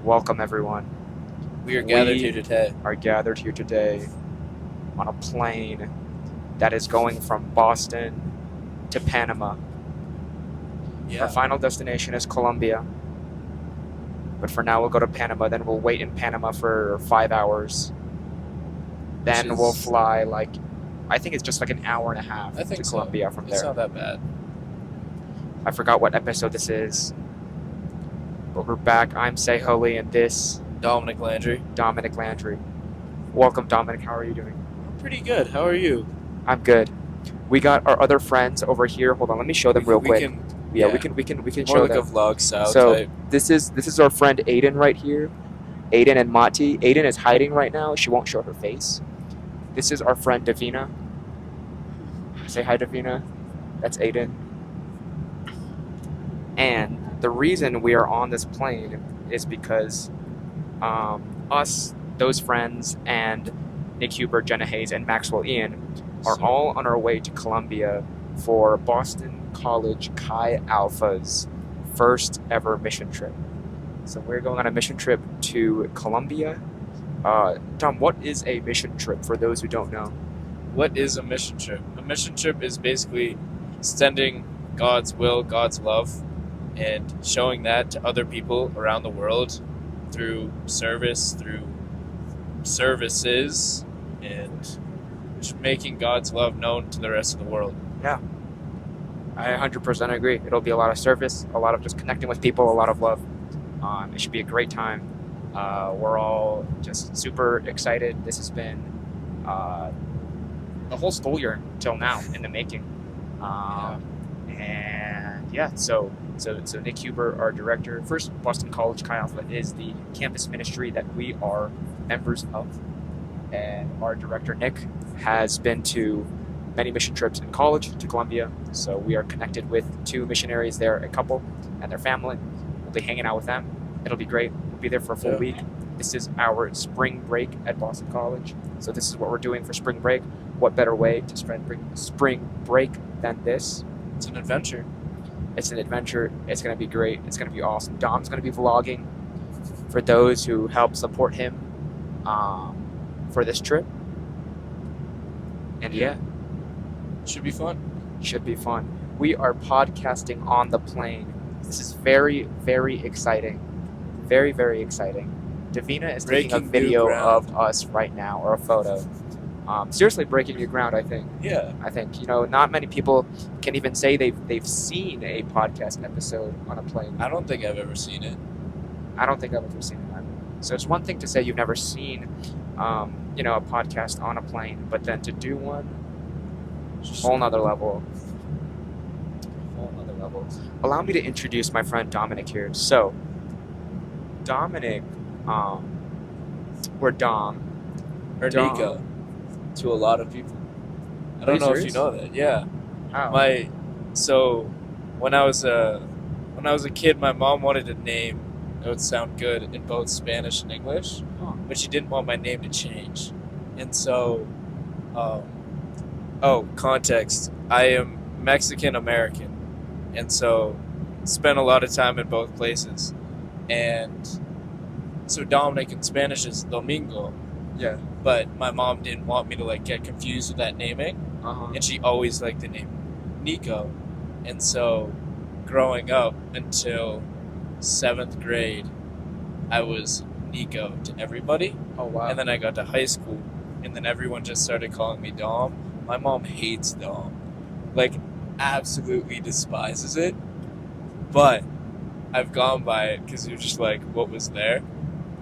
Welcome, everyone. We are gathered here today. Are gathered here today on a plane that is going from Boston to Panama. Yeah. Our final destination is Colombia. But for now, we'll go to Panama. Then we'll wait in Panama for 5 hours. Then we'll fly I think it's just like an hour and a half to Colombia from there. It's not that bad. I forgot what episode this is. But we're back. I'm SehoPod, and this Dominic Landry. Dominic Landry. Welcome, Dominic. How are you doing? I'm pretty good. How are you? I'm good. We got our other friends over here. Hold on, let me show them real quick. We can More show like them. a vlog style So type. this is our friend Aiden right here. Aiden and Mati. Aiden is hiding right now. She won't show her face. This is our friend Davina. Say hi, Davina. That's Aiden. And the reason we are on this plane is because us, those friends, and Nick Huber, Jenna Hayes, and Maxwell Ian are all on our way to Colombia for Boston College Chi Alpha's first ever mission trip. So we're going on a mission trip to Colombia. Dom, what is a mission trip for those who don't know? What is a mission trip? A mission trip is basically extending God's will, God's love, and showing that to other people around the world through service, through services, and just making God's love known to the rest of the world. Yeah, I 100% agree. It'll be a lot of service, a lot of just connecting with people, a lot of love. It should be a great time. We're all just super excited. This has been the whole school year till now in the making. And yeah, so Nick Huber, our director, first Boston College Chi Alpha is the campus ministry that we are members of, and our director Nick has been to many mission trips in college to Colombia, so we are connected with 2 missionaries there, a couple and their family. We'll be hanging out with them. It'll be great. We'll be there for a full week. This is our spring break at Boston College, so this is what we're doing for spring break. What better way to spring break than this? It's an adventure. It's an adventure. It's going to be great. It's going to be awesome. Dom's going to be vlogging for those who help support him for this trip. And yeah. Should be fun. Should be fun. We are podcasting on the plane. This is very, very exciting. Very, very exciting. Davina is taking a video of us right now, or a photo. Seriously breaking new ground, I think. Yeah. I think, not many people can even say they've seen a podcast episode on a plane. I don't think I've ever seen it. I don't think I've ever seen it either. So it's one thing to say you've never seen, a podcast on a plane, but then to do one, whole nother level. Whole nother level. Allow me to introduce my friend Dominic here. So, Dominic, or Dom. Or Dom. Nico. To a lot of people. I don't know if you know that. Yeah. How? So when I was a kid, my mom wanted a name that would sound good in both Spanish and English, but she didn't want my name to change. And so, context. I am Mexican American, and so spent a lot of time in both places. And so Dominic in Spanish is Domingo. Yeah. But my mom didn't want me to get confused with that naming, and she always liked the name Nico. And so, growing up until 7th grade, I was Nico to everybody. Oh wow! And then I got to high school, and then everyone just started calling me Dom. My mom hates Dom, absolutely despises it. But I've gone by it because you're just what was there,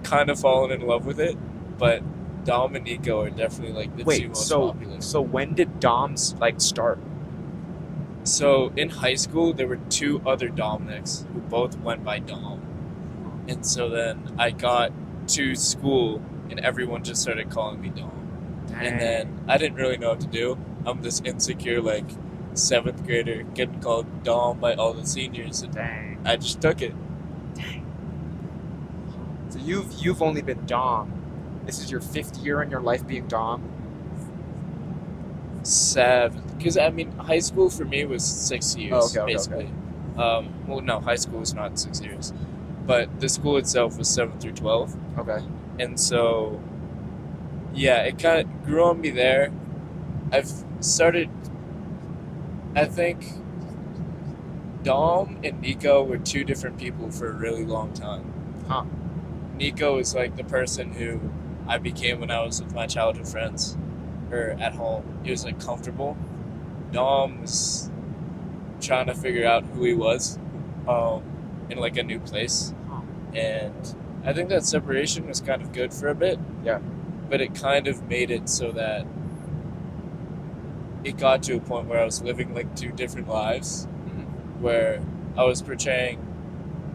kind of fallen in love with it, but. Dom and Nico are definitely the 2 most popular. So when did Doms start? So in high school there were 2 other Dominics who both went by Dom. And so then I got to school and everyone just started calling me Dom. Dang. And then I didn't really know what to do. I'm this insecure 7th grader getting called Dom by all the seniors, and Dang. I just took it. Dang. So you've only been Dom. This is your 5th year in your life being Dom? 7th. Because, high school for me was 6 years, basically. Okay. No, high school was not 6 years. but the school itself was 7 through 12. Okay. And so, yeah, it kind of grew on me there. I've started, I think Dom and Nico were two different people for a really long time. Huh. Nico is like the person who I became when I was with my childhood friends or at home. He was like comfortable. Dom was trying to figure out who he was in like a new place. Huh. And I think that separation was kind of good for a bit. Yeah. But it kind of made it so that it got to a point where I was living like two different lives, where I was portraying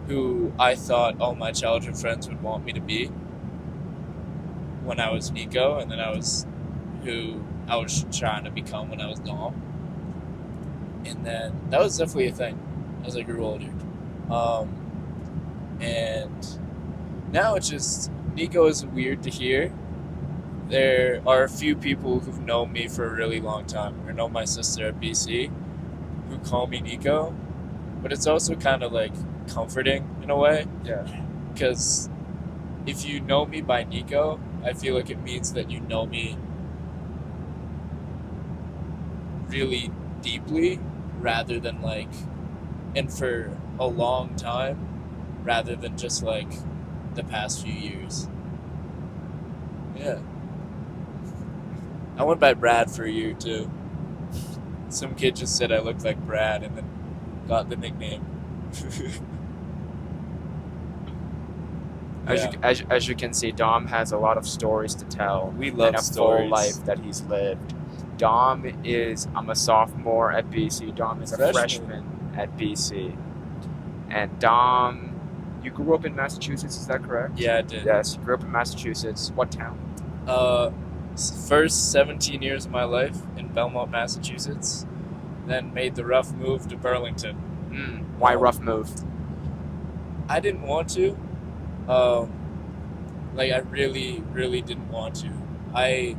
who I thought all my childhood friends would want me to be when I was Nico, and then I was who I was trying to become when I was Dom. And then that was definitely a thing as I grew older. And now it's just, Nico is weird to hear. There are a few people who've known me for a really long time, or know my sister at BC, who call me Nico. But it's also kind of like comforting in a way, Yeah. because if you know me by Nico, I feel like it means that you know me really deeply, rather than like, and for a long time, rather than just like the past few years. Yeah. I went by Brad for a year too. Some kid just said I looked like Brad and then got the nickname. As you can see, Dom has a lot of stories to tell. We love and a stories. full life that he's lived. I'm a sophomore at BC. Dom is a freshman at BC. And Dom, you grew up in Massachusetts, is that correct? Yeah, I did. Yes, you grew up in Massachusetts. What town? First 17 years of my life in Belmont, Massachusetts. Then made the rough move to Burlington. Why rough move? I didn't want to. Like, I really, really didn't want to. I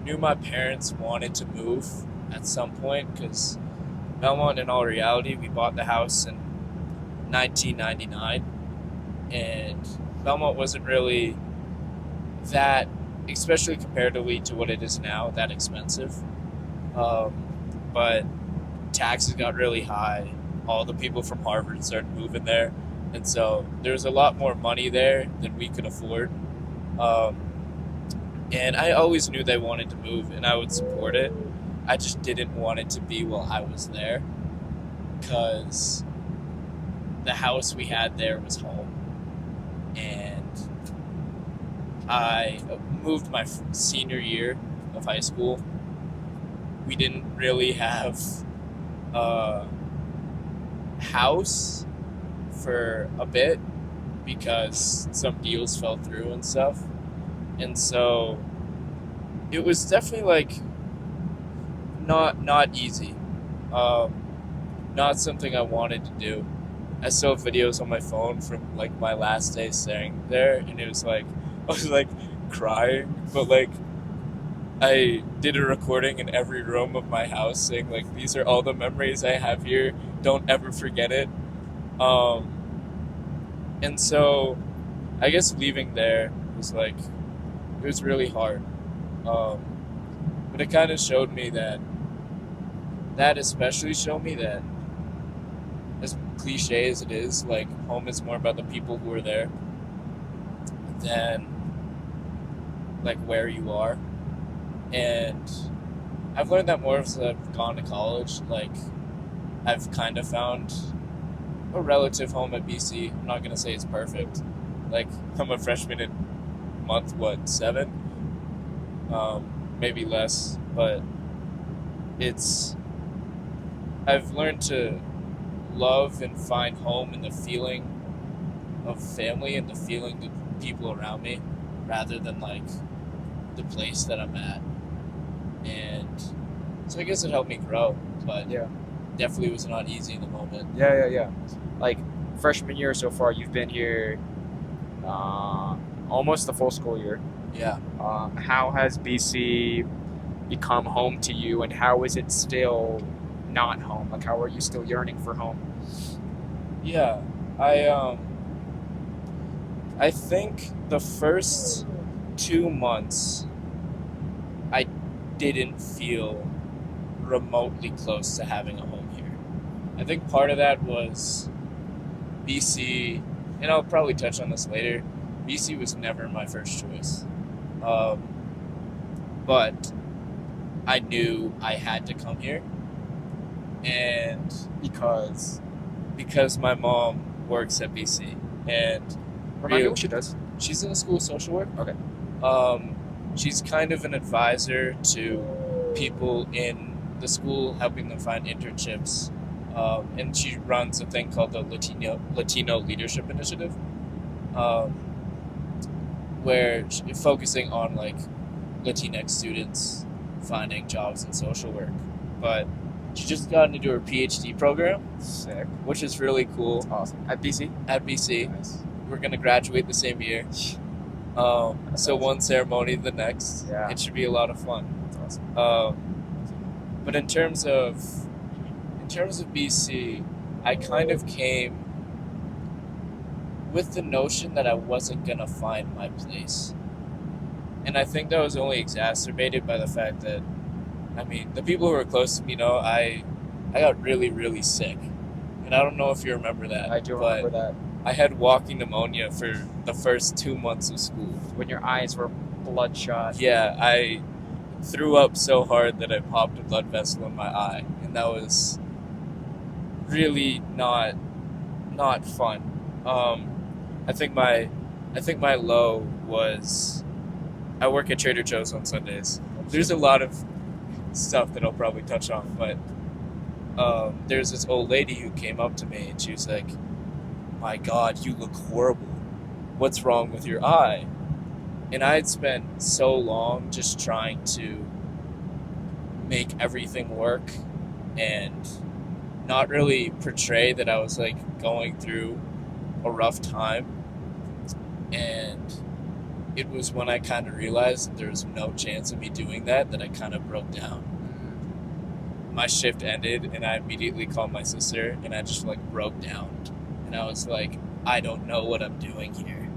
knew my parents wanted to move at some point, because Belmont, in all reality, we bought the house in 1999, and Belmont wasn't really that, especially comparatively to what it is now, that expensive. But taxes got really high. All the people from Harvard started moving there. And so there was a lot more money there than we could afford. And I always knew they wanted to move, and I would support it. I just didn't want it to be while I was there, because the house we had there was home. And I moved my senior year of high school. We didn't really have a house for a bit, because some deals fell through and stuff. And so it was definitely like not easy. Not something I wanted to do. I still have videos on my phone from like my last day staying there, and it was like I was like crying, but like I did a recording in every room of my house saying like, these are all the memories I have here, don't ever forget it. And so I guess leaving there was like, it was really hard. But it kind of showed me that especially showed me that, as cliche as it is, like, home is more about the people who are there than like where you are. And I've learned that more as I've gone to college. Like, I've kind of found a relative home at BC. I'm not gonna say it's perfect. Like, I'm a freshman in month 7, maybe less, but I've learned to love and find home in the feeling of family and the feeling of people around me, rather than like the place that I'm at. And so I guess it helped me grow, but Yeah. definitely was not easy in the moment. Yeah. Like, freshman year so far, you've been here almost the full school year. Yeah. How has BC become home to you, and how is it still not home? Like, how are you still yearning for home? Yeah. I think the first 2 months, I didn't feel remotely close to having a home here. I think part of that was BC, and I'll probably touch on this later. BC was never my first choice. But I knew I had to come here. And Because my mom works at BC. And remind me what she does. she's in the school of social work. Okay. She's kind of an advisor to people in the school, helping them find internships. And she runs a thing called the Latino Leadership Initiative, where she's focusing on like Latinx students finding jobs in social work. But she just got into her PhD program, Sick. which is really cool. That's awesome. At BC. At BC. Nice. We're gonna graduate the same year. So awesome. one ceremony, the next. Yeah. It should be a lot of fun. That's awesome. But in terms of BC, I kind of came with the notion that I wasn't gonna find my place, and I think that was only exacerbated by the fact that, I mean, the people who were close to me know I got really, really sick, and I don't know if you remember that. I do but remember that. I had walking pneumonia for the first 2 months of school. When your eyes were bloodshot. Yeah, I threw up so hard that I popped a blood vessel in my eye, and that was really not fun. I think my low was, I work at Trader Joe's on Sundays. There's a lot of stuff that I'll probably touch on, but there's this old lady who came up to me and she was like, "My God, you look horrible. What's wrong with your eye?" And I had spent so long just trying to make everything work and not really portray that I was like going through a rough time. And it was when I kind of realized that there was no chance of me doing that I kind of broke down. My shift ended and I immediately called my sister and I just like broke down. And I was like, I don't know what I'm doing here.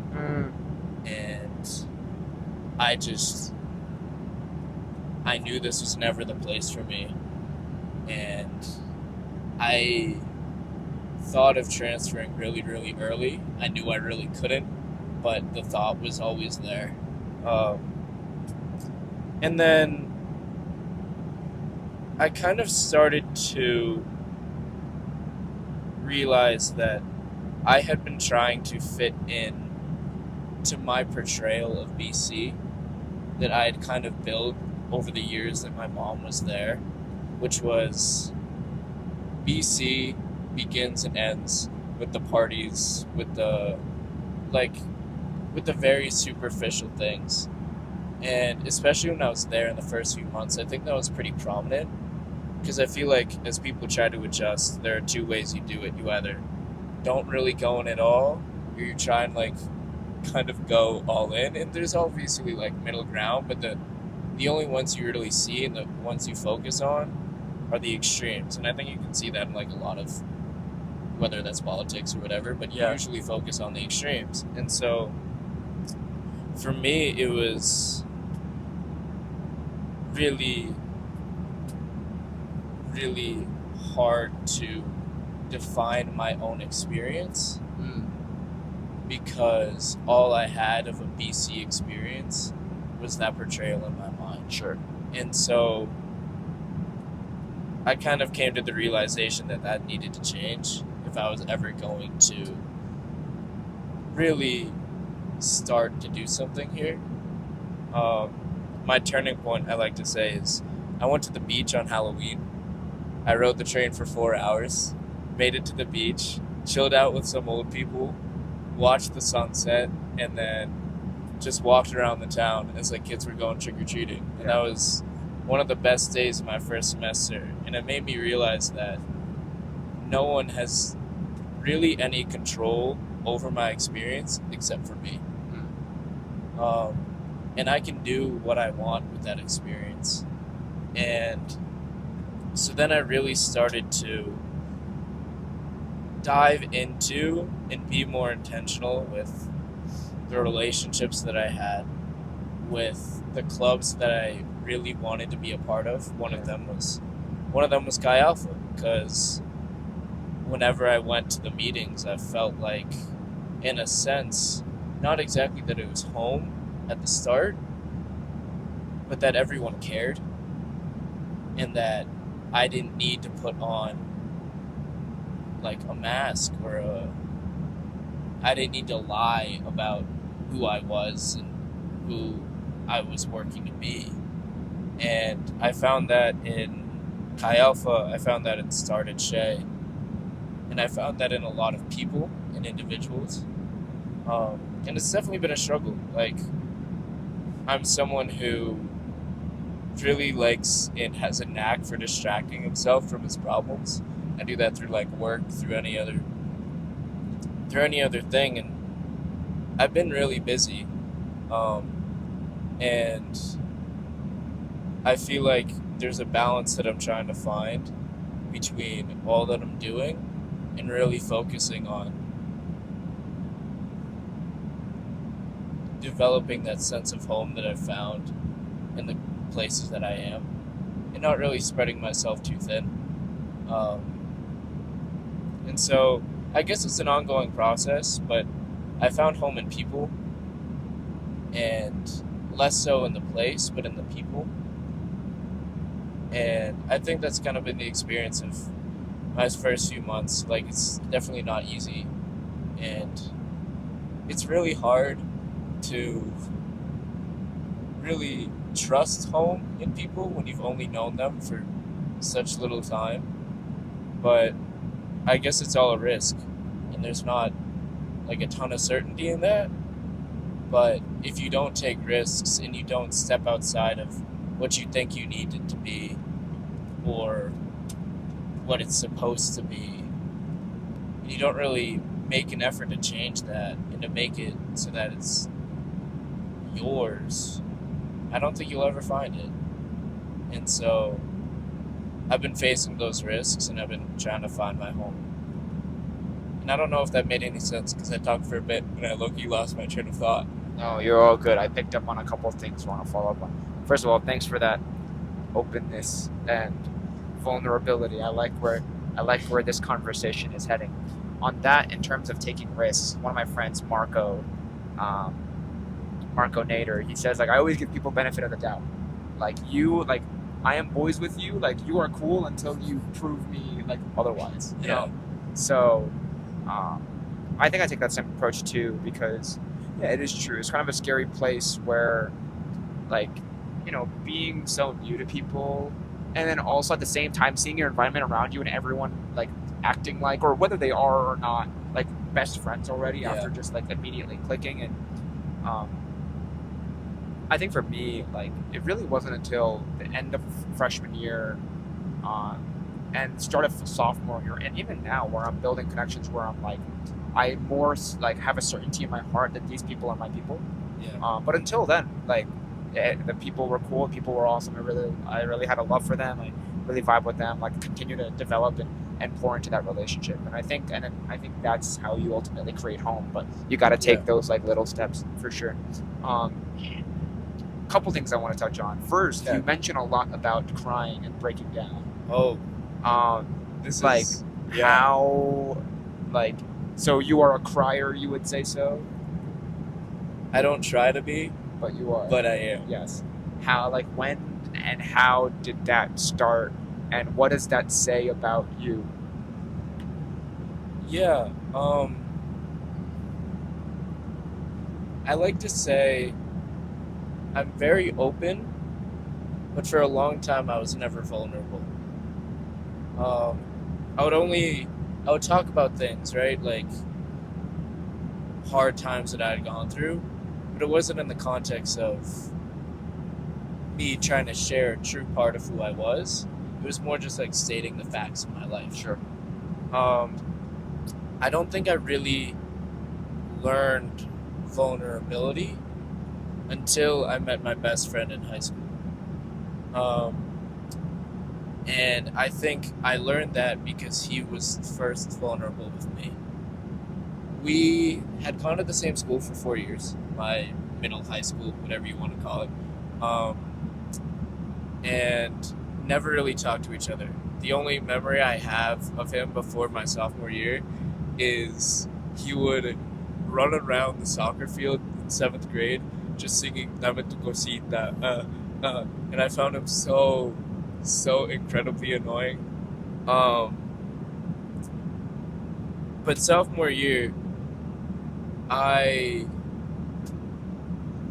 And I knew this was never the place for me. And I thought of transferring really, really early. I knew I really couldn't, but the thought was always there. And then I kind of started to realize that I had been trying to fit in to my portrayal of BC that I had kind of built over the years that my mom was there, which was BC begins and ends with the parties, with the very superficial things. And especially when I was there in the first few months, I think that was pretty prominent, because I feel like as people try to adjust, there are two ways you do it. You either don't really go in at all, or you try and like kind of go all in, and there's obviously like middle ground, but the only ones you really see and the ones you focus on are the extremes. And I think you can see that in like a lot of, whether that's politics or whatever, but you usually focus on the extremes. And so for me, it was really, really hard to define my own experience, because all I had of a BC experience was that portrayal in my mind. Sure. And so I kind of came to the realization that needed to change if I was ever going to really start to do something here. My turning point, I like to say, is I went to the beach on Halloween. I rode the train for 4 hours, made it to the beach, chilled out with some old people, watched the sunset, and then just walked around the town as like kids were going trick-or-treating. And that was one of the best days of my first semester. And it made me realize that no one has really any control over my experience except for me. And I can do what I want with that experience. And so then I really started to dive into and be more intentional with the relationships that I had with the clubs that I really wanted to be a part of. One of them was Chi Alpha, because whenever I went to the meetings, I felt like, in a sense, not exactly that it was home at the start, but that everyone cared, and that I didn't need to put on like a mask I didn't need to lie about who I was and who I was working to be. And I found that in Chi Alpha, I found that in Started Shay, and I found that in a lot of people and individuals. And it's definitely been a struggle. Like, I'm someone who really likes and has a knack for distracting himself from his problems. I do that through like work, through any other thing, and I've been really busy. And I feel like there's a balance that I'm trying to find between all that I'm doing and really focusing on developing that sense of home that I've found in the places that I am, and not really spreading myself too thin. And so I guess it's an ongoing process, but I found home in people, and less so in the place, but in the people. And I think that's kind of been the experience of my first few months. Like, it's definitely not easy, and it's really hard to really trust home in people when you've only known them for such little time. But I guess it's all a risk, and there's not like a ton of certainty in that. But if you don't take risks and you don't step outside of what you think you need it to be, or what it's supposed to be, and you don't really make an effort to change that and to make it so that it's yours, I don't think you'll ever find it. And so I've been facing those risks, and I've been trying to find my home. And I don't know if that made any sense, because I talked for a bit and I low-key lost my train of thought. No, you're all good. I picked up on a couple of things I want to follow up on. First of all, thanks for that openness and vulnerability. I like where this conversation is heading. On that, in terms of taking risks, one of my friends, Marco Nader, he says, like, I always give people benefit of the doubt. Like, I am boys with you. Like, you are cool until you prove me like otherwise. You know? So, I think I take that same approach too, because yeah, it is true. It's kind of a scary place where, like, you know, being so new to people, and then also at the same time seeing your environment around you and everyone like acting like, or whether they are or not, like best friends already after just like immediately clicking. And I think for me, like, it really wasn't until the end of freshman year and start of sophomore year, and even now, where I'm building connections where I'm like, I more like have a certainty in my heart that these people are my people. But until then, like, the people were cool, people were awesome. I really had a love for them. I really vibe with them. Like, continue to develop and pour into that relationship. And I think that's how you ultimately create home. But you got to take those like little steps for sure. Couple things I want to touch on. First, you mentioned a lot about crying and breaking down. How, like, so you are a crier, you would say so? I don't try to be, but you are. But I am. Yes. How, like, when and how did that start, and what does that say about you? Yeah. I like to say I'm very open, but for a long time I was never vulnerable. I would talk about things, right? Like hard times that I had gone through, but it wasn't in the context of me trying to share a true part of who I was. It was more just like stating the facts of my life. Sure. I don't think I really learned vulnerability until I met my best friend in high school. And I think I learned that because he was first vulnerable with me. we had gone to the same school for 4 years, my middle high school, whatever you want to call it, and never really talked to each other. The only memory I have of him before my sophomore year is he would run around the soccer field in 7th grade just singing Dame tu cosita, and I found him so incredibly annoying. But sophomore year, I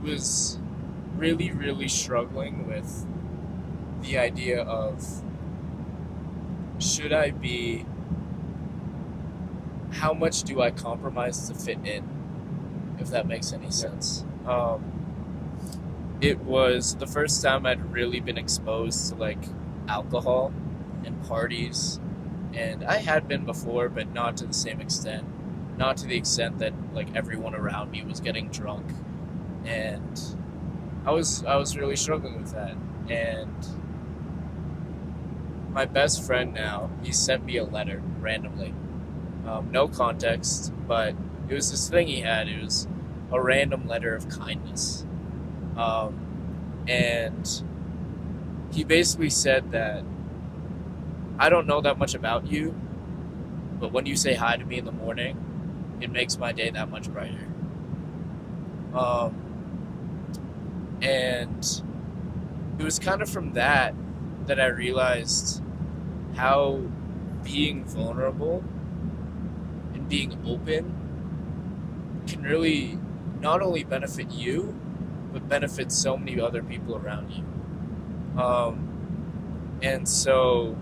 was really struggling with the idea of how much do I compromise to fit in, if that makes any sense. It was the first time I'd really been exposed to like alcohol and parties, and I had been before, but not to the same extent. Not to the extent that like everyone around me was getting drunk, and I was really struggling with that. And my best friend now, he sent me a letter randomly, no context, but it was this thing he had. It was a random letter of kindness, and he basically said that I don't know that much about you, but when you say hi to me in the morning, it makes my day that much brighter. And it was kind of from that I realized how being vulnerable and being open can really not only benefit you, but benefit so many other people around you. And so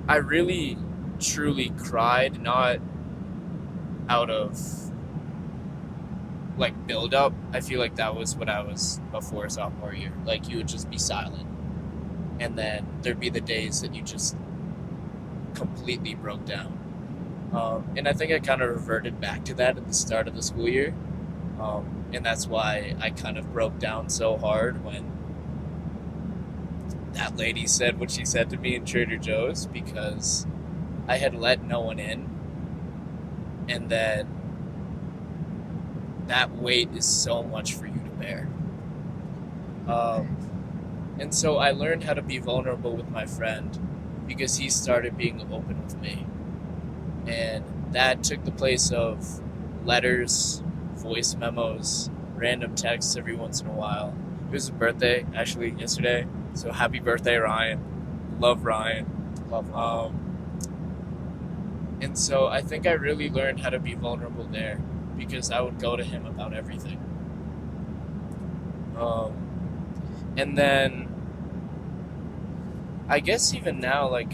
I really truly cried, not out of like build up. I feel like that was what I was before sophomore year. Like you would just be silent, and then there'd be the days that you just completely broke down. And I think I kind of reverted back to that at the start of the school year, and that's why I kind of broke down so hard when that lady said what she said to me in Trader Joe's, because I had let no one in, and then that weight is so much for you to bear. And so I learned how to be vulnerable with my friend because he started being open with me. And that took the place of letters, voice memos, random texts every once in a while. It was his birthday, actually, yesterday. So happy birthday, Ryan. Love Ryan. Love Ryan. And so I think I really learned how to be vulnerable there because I would go to him about everything. And then I guess even now, like,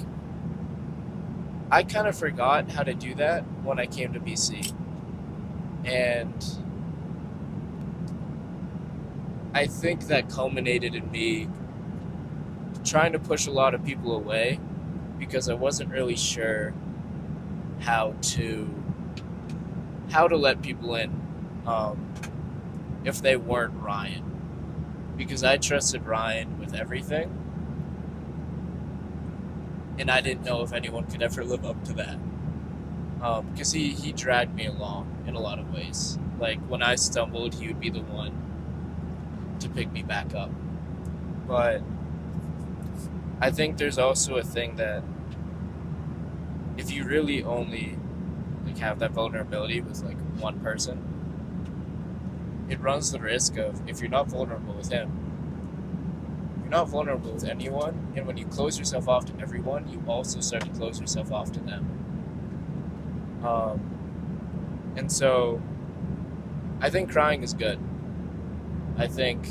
I kind of forgot how to do that when I came to BC. And I think that culminated in me trying to push a lot of people away because I wasn't really sure how to let people in if they weren't Ryan, because I trusted Ryan with everything, and I didn't know if anyone could ever live up to that, because he dragged me along in a lot of ways. Like when I stumbled, he would be the one to pick me back up. But I think there's also a thing that if you really only like have that vulnerability with like one person, it runs the risk of, if you're not vulnerable with him, you're not vulnerable with anyone, and when you close yourself off to everyone, you also start to close yourself off to them. And so I think crying is good. I think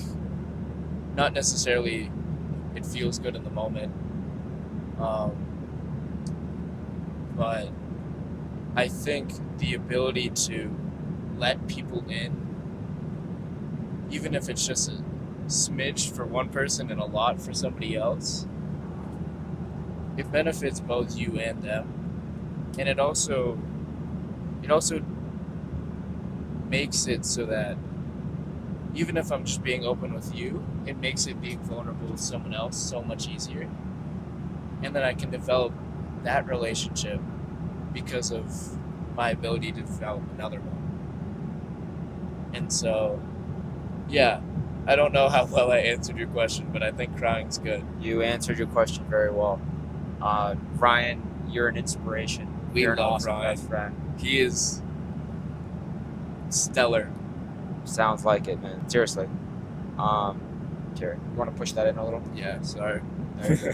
not necessarily it feels good in the moment, but I think the ability to let people in, even if it's just a smidge for one person and a lot for somebody else, it benefits both you and them. And it also makes it so that even if I'm just being open with you, it makes it being vulnerable with someone else so much easier. And then I can develop that relationship because of my ability to develop another one. And so, yeah, I don't know how well I answered your question, but I think crying's good. You answered your question very well. Ryan, you're an inspiration. We You're an love awesome Ryan. best friend. He is stellar. Sounds like it, man. Seriously. Here, you want to push that in a little? Yeah, sorry. There you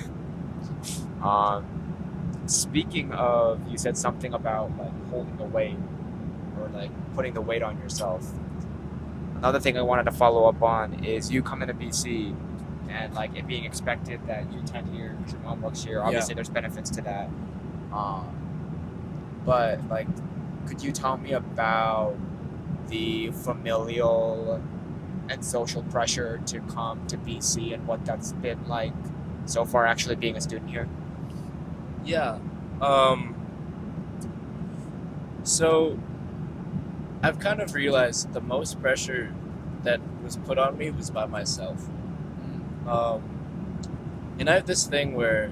go. Speaking of, you said something about like holding the weight or like putting the weight on yourself. Another thing I wanted to follow up on is you coming to BC and like it being expected that you attend here, your mom works here. Obviously, there's benefits to that. But like, could you tell me about the familial and social pressure to come to BC and what that's been like so far actually being a student here? Yeah. So I've kind of realized the most pressure that was put on me was by myself. And I have this thing where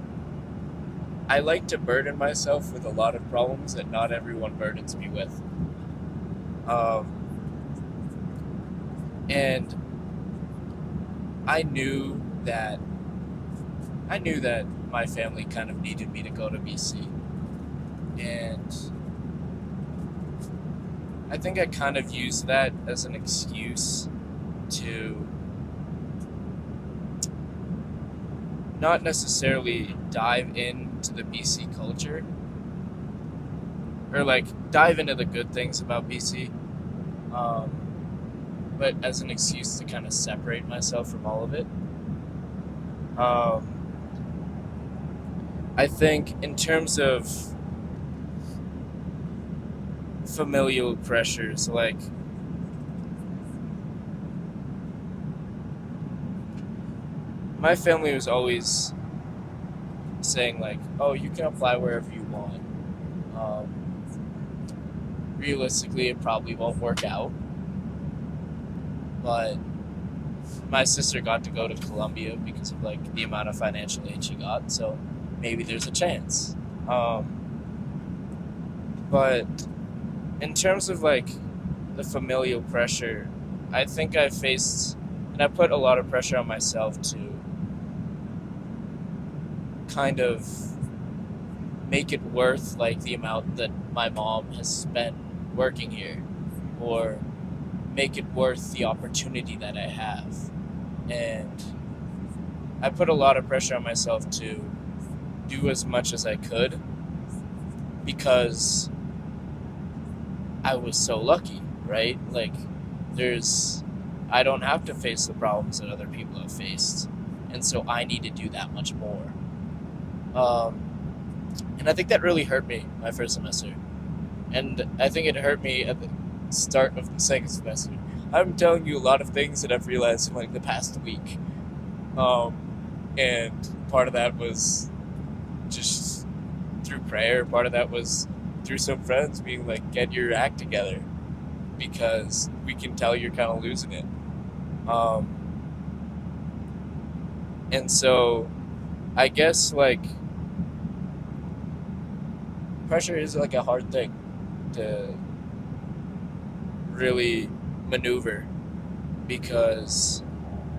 I like to burden myself with a lot of problems that not everyone burdens me with. And I knew that my family kind of needed me to go to BC. And I think I kind of used that as an excuse to not necessarily dive into the BC culture or like dive into the good things about BC, but as an excuse to kind of separate myself from all of it. I think in terms of familial pressures, like my family was always saying like, oh, you can apply wherever you want. Realistically, it probably won't work out, but my sister got to go to Colombia because of like the amount of financial aid she got, so maybe there's a chance. But in terms of like the familial pressure, I think I faced, and I put a lot of pressure on myself to kind of make it worth like the amount that my mom has spent working here, or make it worth the opportunity that I have. And I put a lot of pressure on myself to do as much as I could because I was so lucky, right? Like I don't have to face the problems that other people have faced, and so I need to do that much more. And I think that really hurt me my first semester, and I think it hurt me at the start of the second semester. I'm telling you a lot of things that I've realized in like the past week, and part of that was just through prayer. Part of that was through some friends being like, get your act together because we can tell you're kind of losing it. And so I guess like pressure is like a hard thing to really maneuver because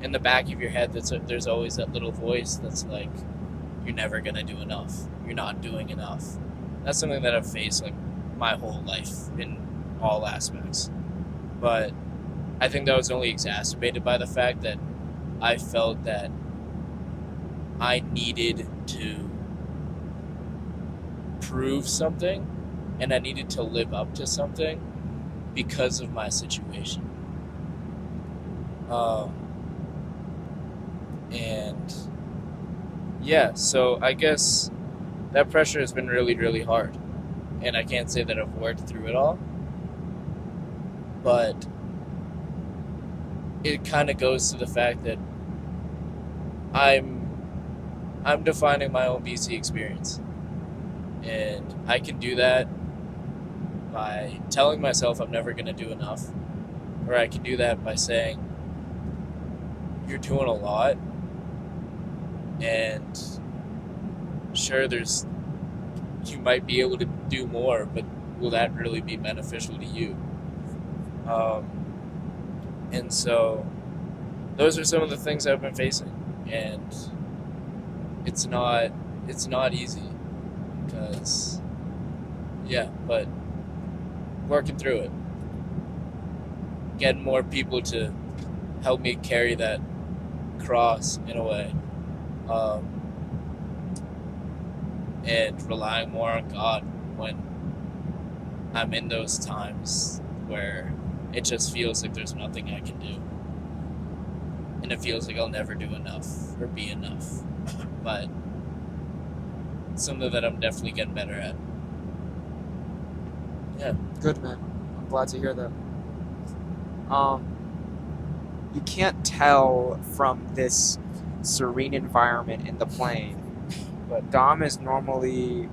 in the back of your head there's always that little voice that's like, you're never gonna do enough, you're not doing enough. That's something that I've faced like my whole life in all aspects, but I think that was only exacerbated by the fact that I felt that I needed to prove something and I needed to live up to something because of my situation. And yeah, so I guess that pressure has been really, really hard. And I can't say that I've worked through it all, but it kind of goes to the fact that I'm defining my own BC experience. And I can do that by telling myself I'm never going to do enough. Or I can do that by saying, you're doing a lot. And sure, you might be able to do more, but will that really be beneficial to you? And so those are some of the things I've been facing, and it's not easy, because but working through it, getting more people to help me carry that cross in a way, and relying more on God when I'm in those times where it just feels like there's nothing I can do, and it feels like I'll never do enough or be enough. But it's something that I'm definitely getting better at. Yeah. Good, man. I'm glad to hear that. You can't tell from this serene environment in the plane, but Dom is normally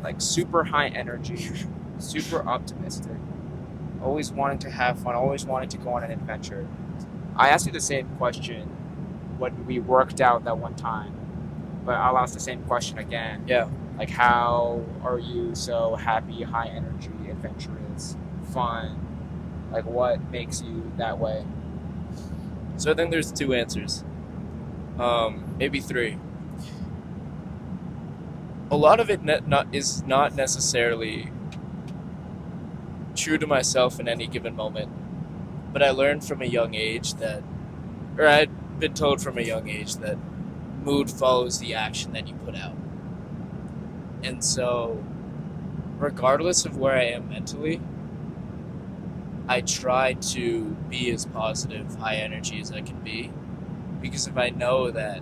like super high energy, super optimistic, always wanting to have fun, always wanting to go on an adventure. I asked you the same question when we worked out that one time, but I'll ask the same question again. Yeah. Like, how are you so happy, high energy, adventurous, fun? Like, what makes you that way? So I think there's two answers, maybe three. A lot of it is not necessarily true to myself in any given moment, but I learned from a young age I'd been told from a young age that mood follows the action that you put out. And so, regardless of where I am mentally, I try to be as positive, high energy as I can be, because if I know that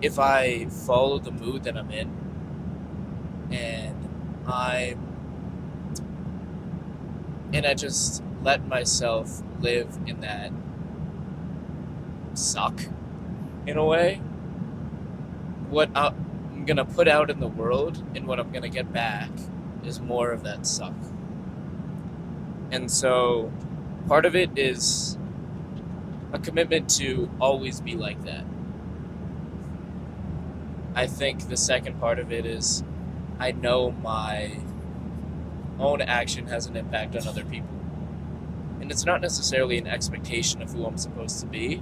if I follow the mood that I'm in, and I just let myself live in that suck, in a way, what I'm gonna put out in the world and what I'm gonna get back is more of that suck. And so part of it is a commitment to always be like that. I think the second part of it is I know my own action has an impact on other people. And it's not necessarily an expectation of who I'm supposed to be,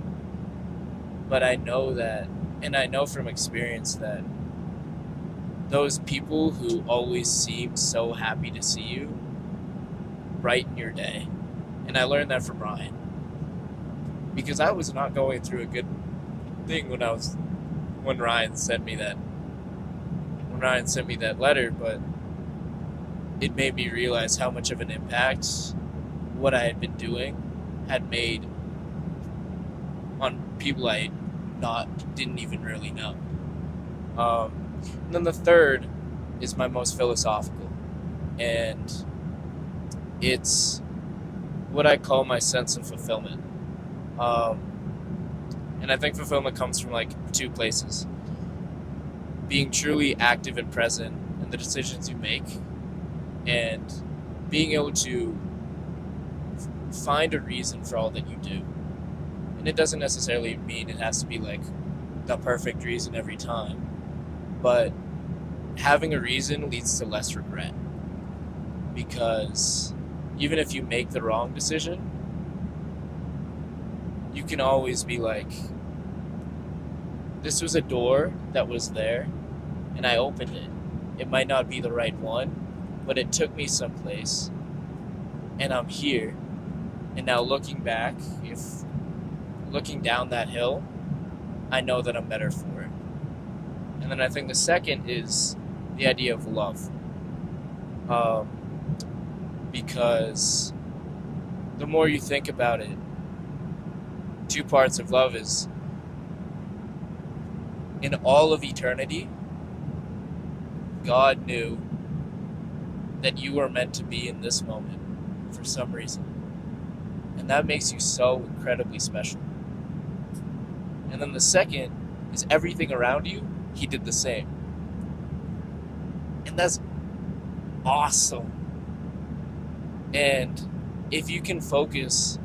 but I know that, and I know from experience that those people who always seem so happy to see you brighten your day. And I learned that from Ryan, because I was not going through a good thing when Ryan sent me that letter, but it made me realize how much of an impact what I had been doing had made on people I didn't even really know. And then the third is my most philosophical, and it's what I call my sense of fulfillment. And I think fulfillment comes from like two places: being truly active and present in the decisions you make, and being able to find a reason for all that you do. And it doesn't necessarily mean it has to be like the perfect reason every time, but having a reason leads to less regret, because even if you make the wrong decision, you can always be like, this was a door that was there and I opened it. It might not be the right one, but it took me someplace and I'm here. And now looking back, looking down that hill, I know that I'm better for it. And then I think the second is the idea of love. Because the more you think about it, two parts of love is, in all of eternity, God knew that you were meant to be in this moment for some reason. And that makes you so incredibly special. And then the second is everything around you, He did the same. And that's awesome. And if you can focus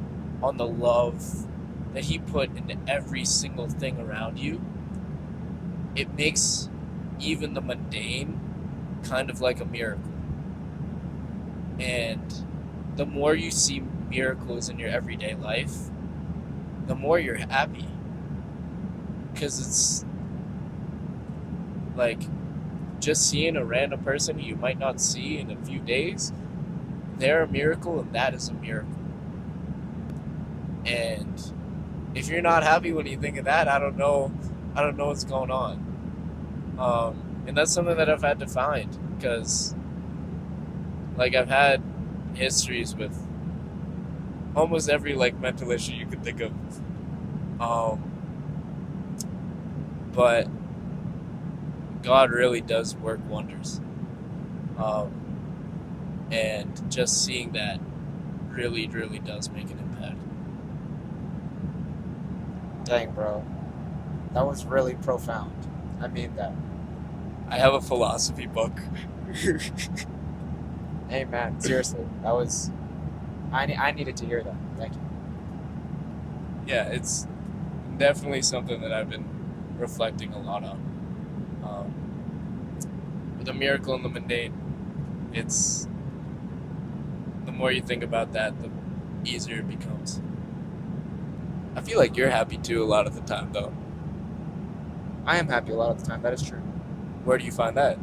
on the love that He put into every single thing around you, it makes even the mundane kind of like a miracle. And the more you see miracles in your everyday life, the more you're happy. Because it's like just seeing a random person you might not see in a few days, they're a miracle, and that is a miracle. And if you're not happy when you think of that, I don't know what's going on. And that's something that I've had to find, because like I've had histories with almost every like mental issue you could think of. But God really does work wonders. And just seeing that really, really does make an impact. Dang, bro. That was really profound. I mean that. I have a philosophy book. Hey, man. Seriously. That was... I needed to hear that. Thank you. Yeah, it's definitely something that I've been reflecting a lot on. With a miracle in the mundane, it's... the more you think about that, the easier it becomes. I feel like you're happy too a lot of the time, though. I am happy a lot of the time. That is true. Where do you find that?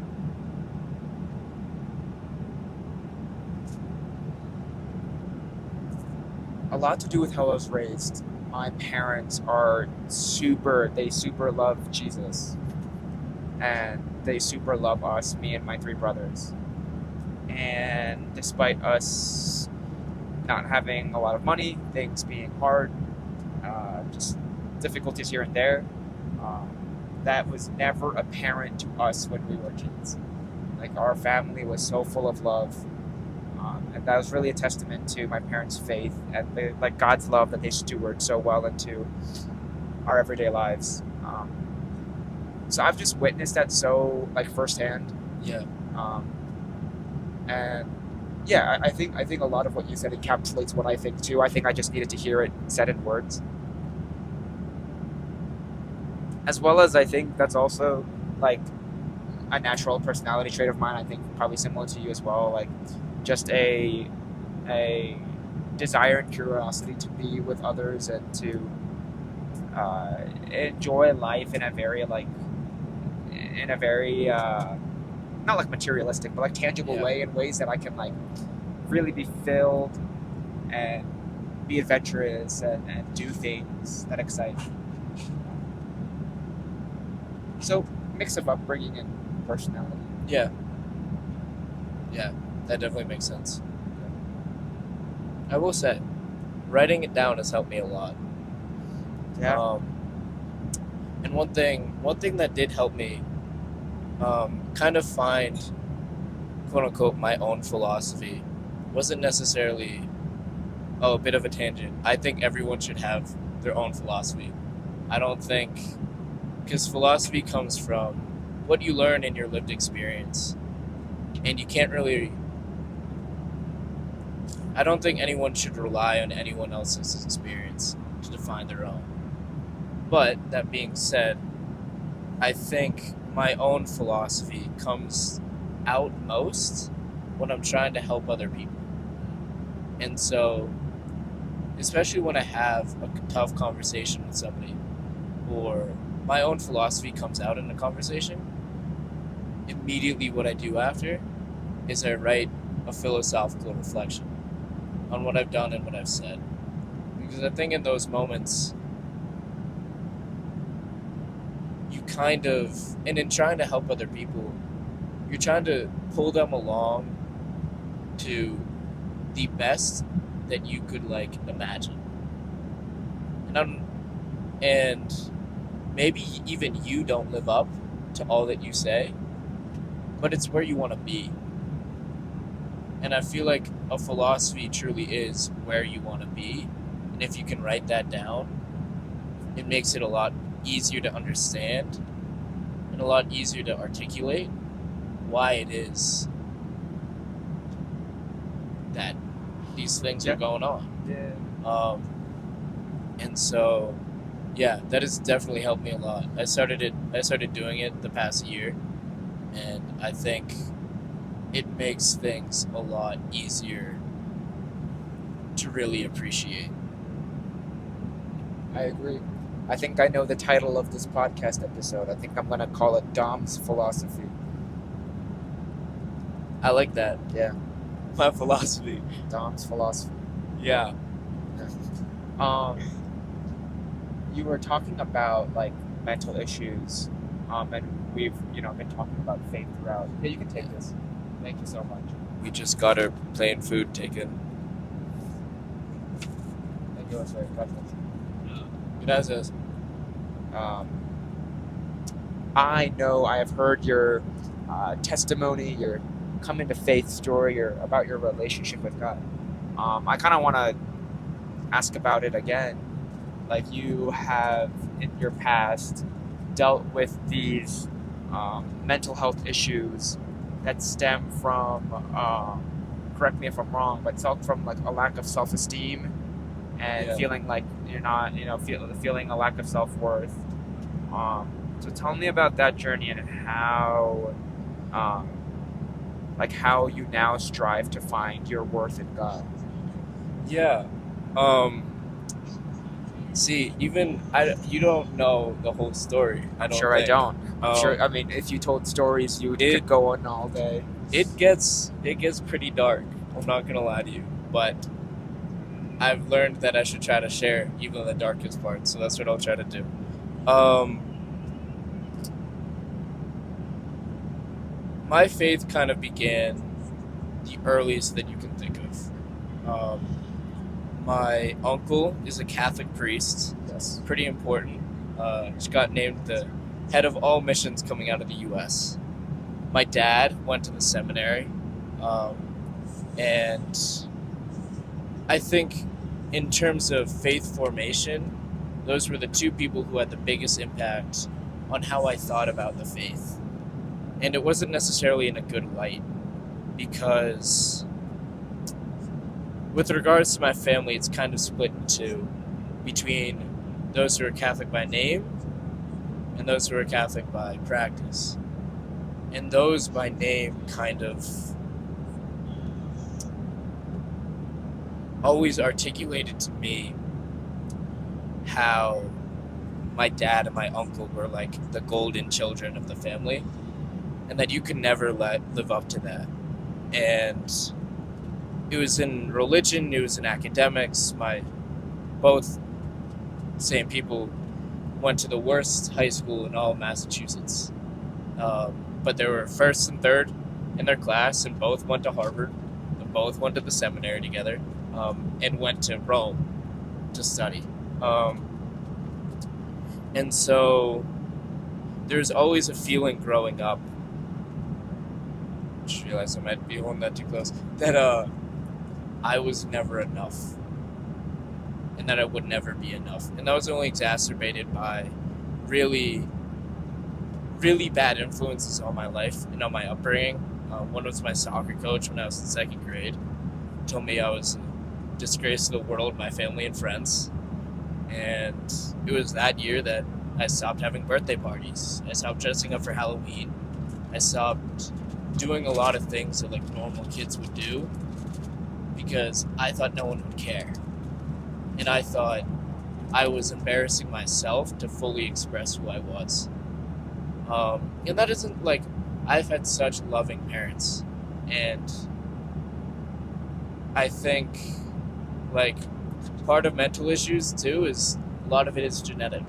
A lot to do with how I was raised. My parents are they super love Jesus. And they super love us, me and my 3 brothers. And despite us not having a lot of money, things being hard, just difficulties here and there, that was never apparent to us when we were kids. Like, our family was so full of love, and that was really a testament to my parents' faith and like God's love that they steward so well into our everyday lives. So I've just witnessed that so like firsthand. Yeah. And yeah, I think a lot of what you said encapsulates what I think too. I think I just needed to hear it said in words. As well as I think that's also like a natural personality trait of mine. I think probably similar to you as well. Like just a desire and curiosity to be with others and to enjoy life in a very not like materialistic, but like tangible way, in ways that I can like really be filled and be adventurous and do things that excite me. So, mix of upbringing and personality. Yeah. Yeah, that definitely makes sense. I will say, writing it down has helped me a lot. Yeah. And one thing that did help me kind of find, quote unquote, my own philosophy wasn't necessarily a bit of a tangent. I think everyone should have their own philosophy. I don't think, because philosophy comes from what you learn in your lived experience, and you can't really, I don't think anyone should rely on anyone else's experience to define their own. But that being said, I think my own philosophy comes out most when I'm trying to help other people. And so, especially when I have a tough conversation with somebody, or my own philosophy comes out in a conversation, immediately what I do after is I write a philosophical reflection on what I've done and what I've said. Because I think in those moments, you kind of, and in trying to help other people, you're trying to pull them along to the best that you could like imagine. And maybe even you don't live up to all that you say, but it's where you want to be. And I feel like a philosophy truly is where you want to be. And if you can write that down, it makes it a lot easier to understand and a lot easier to articulate why it is that these things are going on. Yeah. And so, yeah, that has definitely helped me a lot. I started doing it the past year, and I think it makes things a lot easier to really appreciate. I agree. I think I know the title of this podcast episode. I think I'm gonna call it Dom's Philosophy. I like that. Yeah, My philosophy. Dom's Philosophy. Yeah. You were talking about like mental issues, and we've been talking about faith throughout. Yeah, you can take this. Thank you so much. We just got our plain food taken. Thank you, sir. Gracias. I know I have heard your testimony, your coming to faith story, or about your relationship with God. I kind of want to ask about it again. Like, you have in your past dealt with these mental health issues that stem from, correct me if I'm wrong, but from like a lack of self-esteem and feeling like you're not, feeling a lack of self-worth. So tell me about that journey and how you now strive to find your worth in God. Yeah. See, even you don't know the whole story. I don't. I'm sure. I mean, if you told stories, you could go on all day. It gets pretty dark. I'm not gonna lie to you, but I've learned that I should try to share even the darkest parts. So that's what I'll try to do. My faith kind of began the earliest that you can think of. My uncle is a Catholic priest. Yes. Pretty important. She got named the head of all missions coming out of the U.S. My dad went to the seminary. And I think in terms of faith formation, those were the two people who had the biggest impact on how I thought about the faith. And it wasn't necessarily in a good light, because with regards to my family, it's kind of split in two, between those who are Catholic by name and those who are Catholic by practice. And those by name kind of always articulated to me how my dad and my uncle were like the golden children of the family, and that you could never live up to that. And it was in religion, it was in academics. Both same people went to the worst high school in all of Massachusetts. But they were first and third in their class, and both went to Harvard, and both went to the seminary together, and went to Rome to study. And so there's always a feeling growing up, just realized I might be holding that too close, that I was never enough, and that I would never be enough. And that was only exacerbated by really, really bad influences on my life and on my upbringing. One was my soccer coach when I was in second grade. He told me I was a disgrace to the world, my family, and friends. And it was that year that I stopped having birthday parties. I stopped dressing up for Halloween. I stopped doing a lot of things that like normal kids would do, because I thought no one would care. And I thought I was embarrassing myself to fully express who I was. And that isn't like, I've had such loving parents, and I think like part of mental issues too is a lot of it is genetic.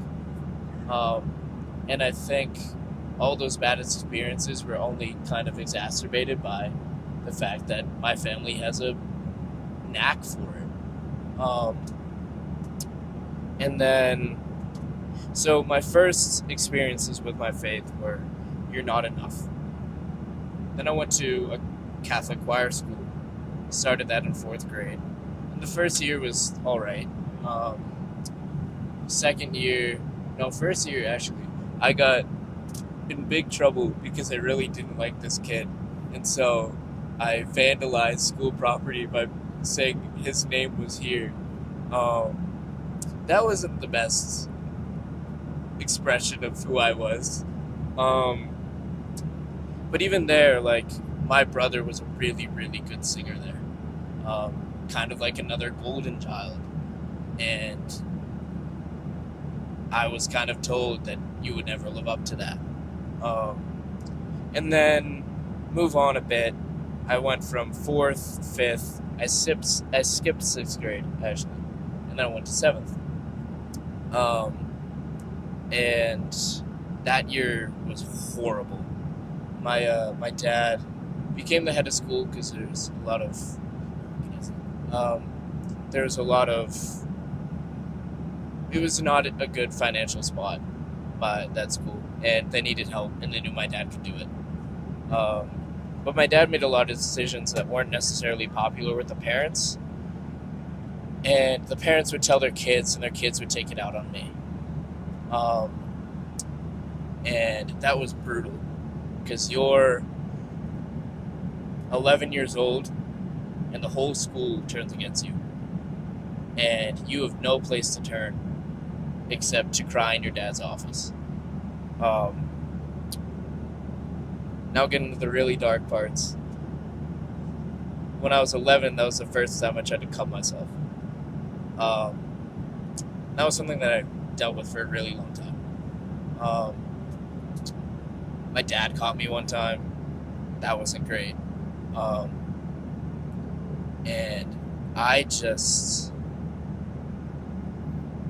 And I think all those bad experiences were only kind of exacerbated by the fact that my family has a knack for it. And then, so my first experiences with my faith were, you're not enough. Then I went to a Catholic choir school, started that in 4th grade. And the first year was all right. First year actually, I got in big trouble because I really didn't like this kid. And so I vandalized school property by saying his name was here. That wasn't the best expression of who I was. But even there, like, my brother was a really, really good singer there. Kind of like another golden child. And I was kind of told that you would never live up to that. And then move on a bit. I went from 4th, 5th. I skipped 6th grade, actually. And then I went to 7th. And that year was horrible. My dad became the head of school because there's a lot of it was not a good financial spot by that school, and they needed help, and they knew my dad could do it. But my dad made a lot of decisions that weren't necessarily popular with the parents, and the parents would tell their kids, and their kids would take it out on me. And that was brutal, because you're 11 years old, and the whole school turns against you, and you have no place to turn except to cry in your dad's office. Now getting into the really dark parts. When I was 11, that was the first time I tried to cut myself. That was something that I dealt with for a really long time. My dad caught me one time. That wasn't great. And I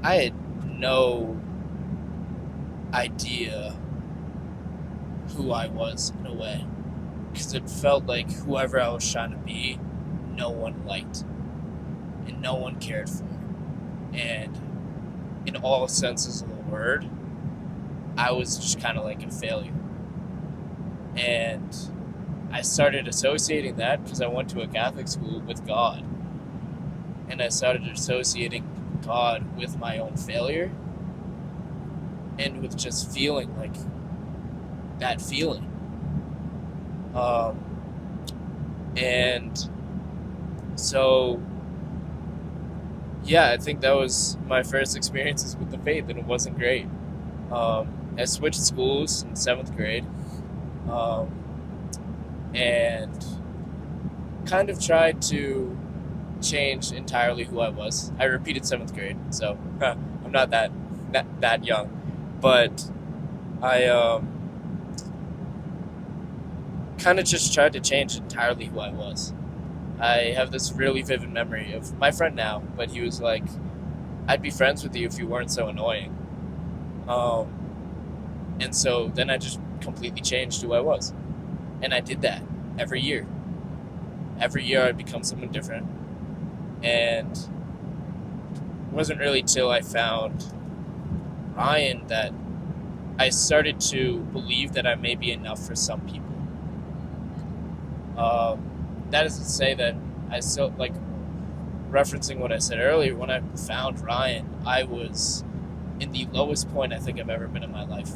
had no idea who I was in a way, because it felt like whoever I was trying to be, no one liked and no one cared for. And in all senses of the word, I was just kind of like a failure. And I started associating that because I went to a Catholic school with God. And I started associating God with my own failure and with just feeling like that feeling. And so, yeah, I think that was my first experiences with the faith, and it wasn't great. I switched schools in 7th grade. And kind of tried to change entirely who I was. I repeated 7th grade, so I'm not that young, but I kind of just tried to change entirely who I was. I have this really vivid memory of my friend now, but he was like, "I'd be friends with you if you weren't so annoying." And so then I just completely changed who I was. And I did that every year. Every year I'd become someone different. And it wasn't really till I found Ryan that I started to believe that I may be enough for some people. That is to say that I still, like, referencing what I said earlier, when I found Ryan, I was in the lowest point I think I've ever been in my life.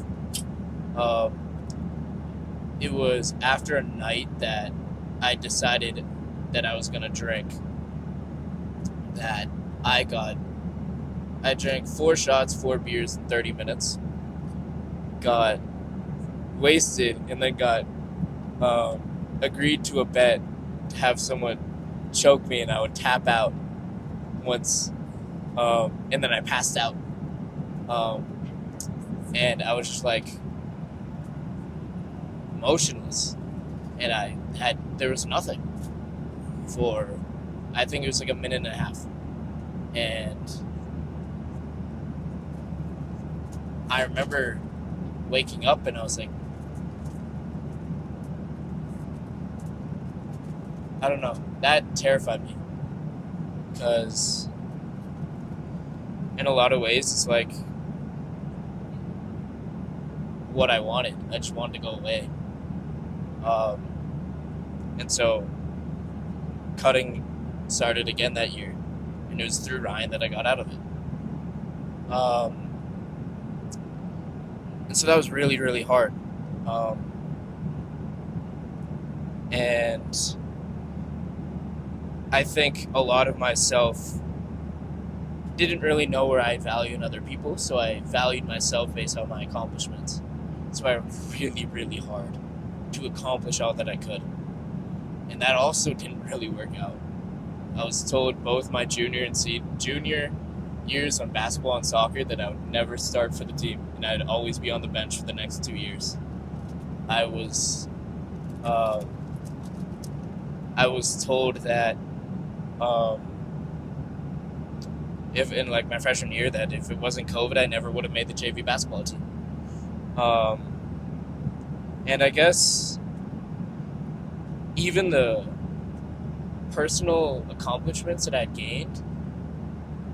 It was after a night that I decided that I was going to drink, that I drank 4 shots, 4 beers in 30 minutes, got wasted, and then got agreed to a bet to have someone choke me, and I would tap out once, and then I passed out. And I was just like motionless, and there was nothing for, I think it was like a minute and a half. And I remember waking up and I was like, I don't know, that terrified me, because in a lot of ways it's like what I wanted. I just wanted to go away. And so cutting started again that year, and it was through Ryan that I got out of it. And so that was really, really hard. And I think a lot of myself didn't really know where I value in other people, so I valued myself based on my accomplishments. So I worked really, really hard to accomplish all that I could. And that also didn't really work out. I was told both my junior years on basketball and soccer that I would never start for the team, and I'd always be on the bench for the next 2 years. I was told that if in like my freshman year that if it wasn't COVID, I never would have made the JV basketball team. And I guess even the personal accomplishments that I'd gained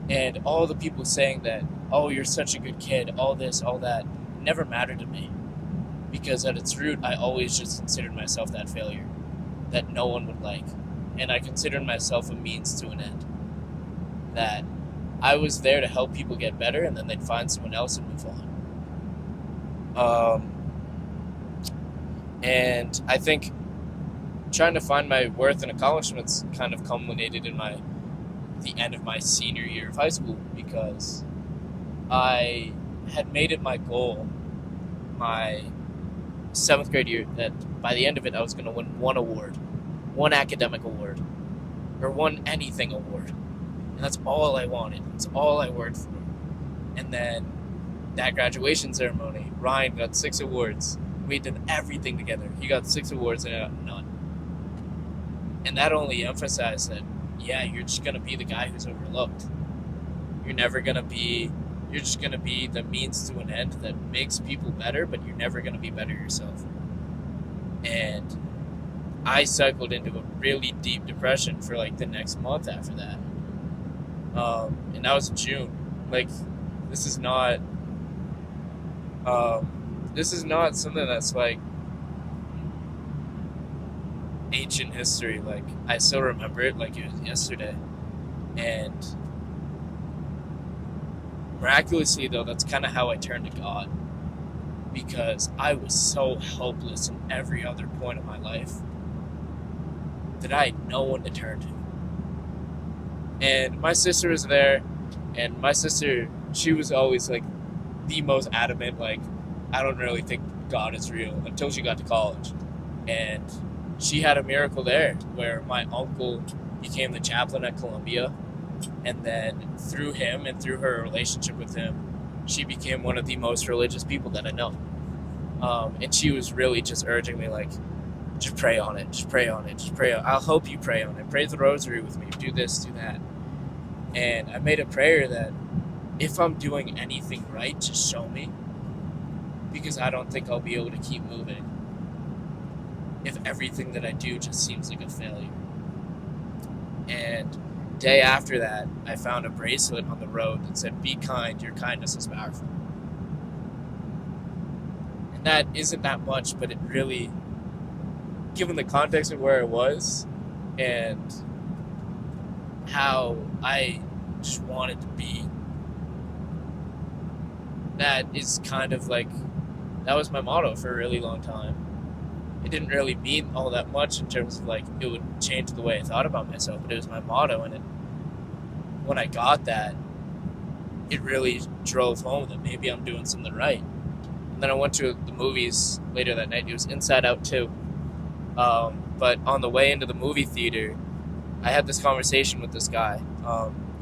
and all the people saying that, oh, you're such a good kid, all this, all that, never mattered to me. Because at its root, I always just considered myself that failure that no one would like. And I considered myself a means to an end. That I was there to help people get better, and then they'd find someone else and move on. And I think trying to find my worth and accomplishments kind of culminated in the end of my senior year of high school, because I had made it my goal my 7th grade year that by the end of it I was going to win one award, one academic award, or one anything award. And that's all I wanted. It's all I worked for. And then that graduation ceremony, Ryan got 6 awards. We did everything together. He got 6 awards and I got none. And that only emphasized that, yeah, you're just going to be the guy who's overlooked. You're just going to be the means to an end that makes people better, but you're never going to be better yourself. And I cycled into a really deep depression for like the next month after that. And that was in June. Like, this is not something that's like ancient history. Like, I still remember it like it was yesterday. And miraculously, though, that's kind of how I turned to God, because I was so helpless in every other point of my life that I had no one to turn to. And my sister was there, and my sister, she was always like the most adamant, like, I don't really think God is real, until she got to college. And she had a miracle there where my uncle became the chaplain at Colombia. And then through him and through her relationship with him, she became one of the most religious people that I know. And she was really just urging me, like, just pray on it, just pray on it, just pray on it. I'll help you pray on it. Pray the rosary with me. Do this, do that. And I made a prayer that if I'm doing anything right, just show me. Because I don't think I'll be able to keep moving if everything that I do just seems like a failure. And day after that, I found a bracelet on the road that said, "Be kind, your kindness is powerful." And that isn't that much, but it really, given the context of where I was and how I just wanted to be, that is kind of like, that was my motto for a really long time. It didn't really mean all that much in terms of like it would change the way I thought about myself, but it was my motto, and when I got that, it really drove home that maybe I'm doing something right. And then I went to the movies later that night. It was Inside Out 2. But on the way into the movie theater, I had this conversation with this guy.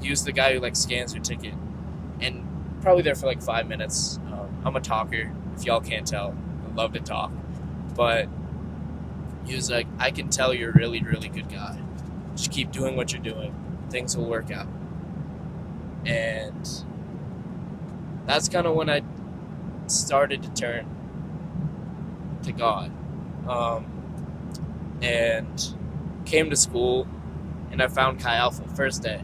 He was the guy who like scans your ticket, and probably there for like 5 minutes. I'm a talker, if y'all can't tell. I love to talk. But he was like, I can tell you're a really, really good guy. Just keep doing what you're doing. Things will work out. And that's kind of when I started to turn to God. And came to school, and I found Chi Alpha first day.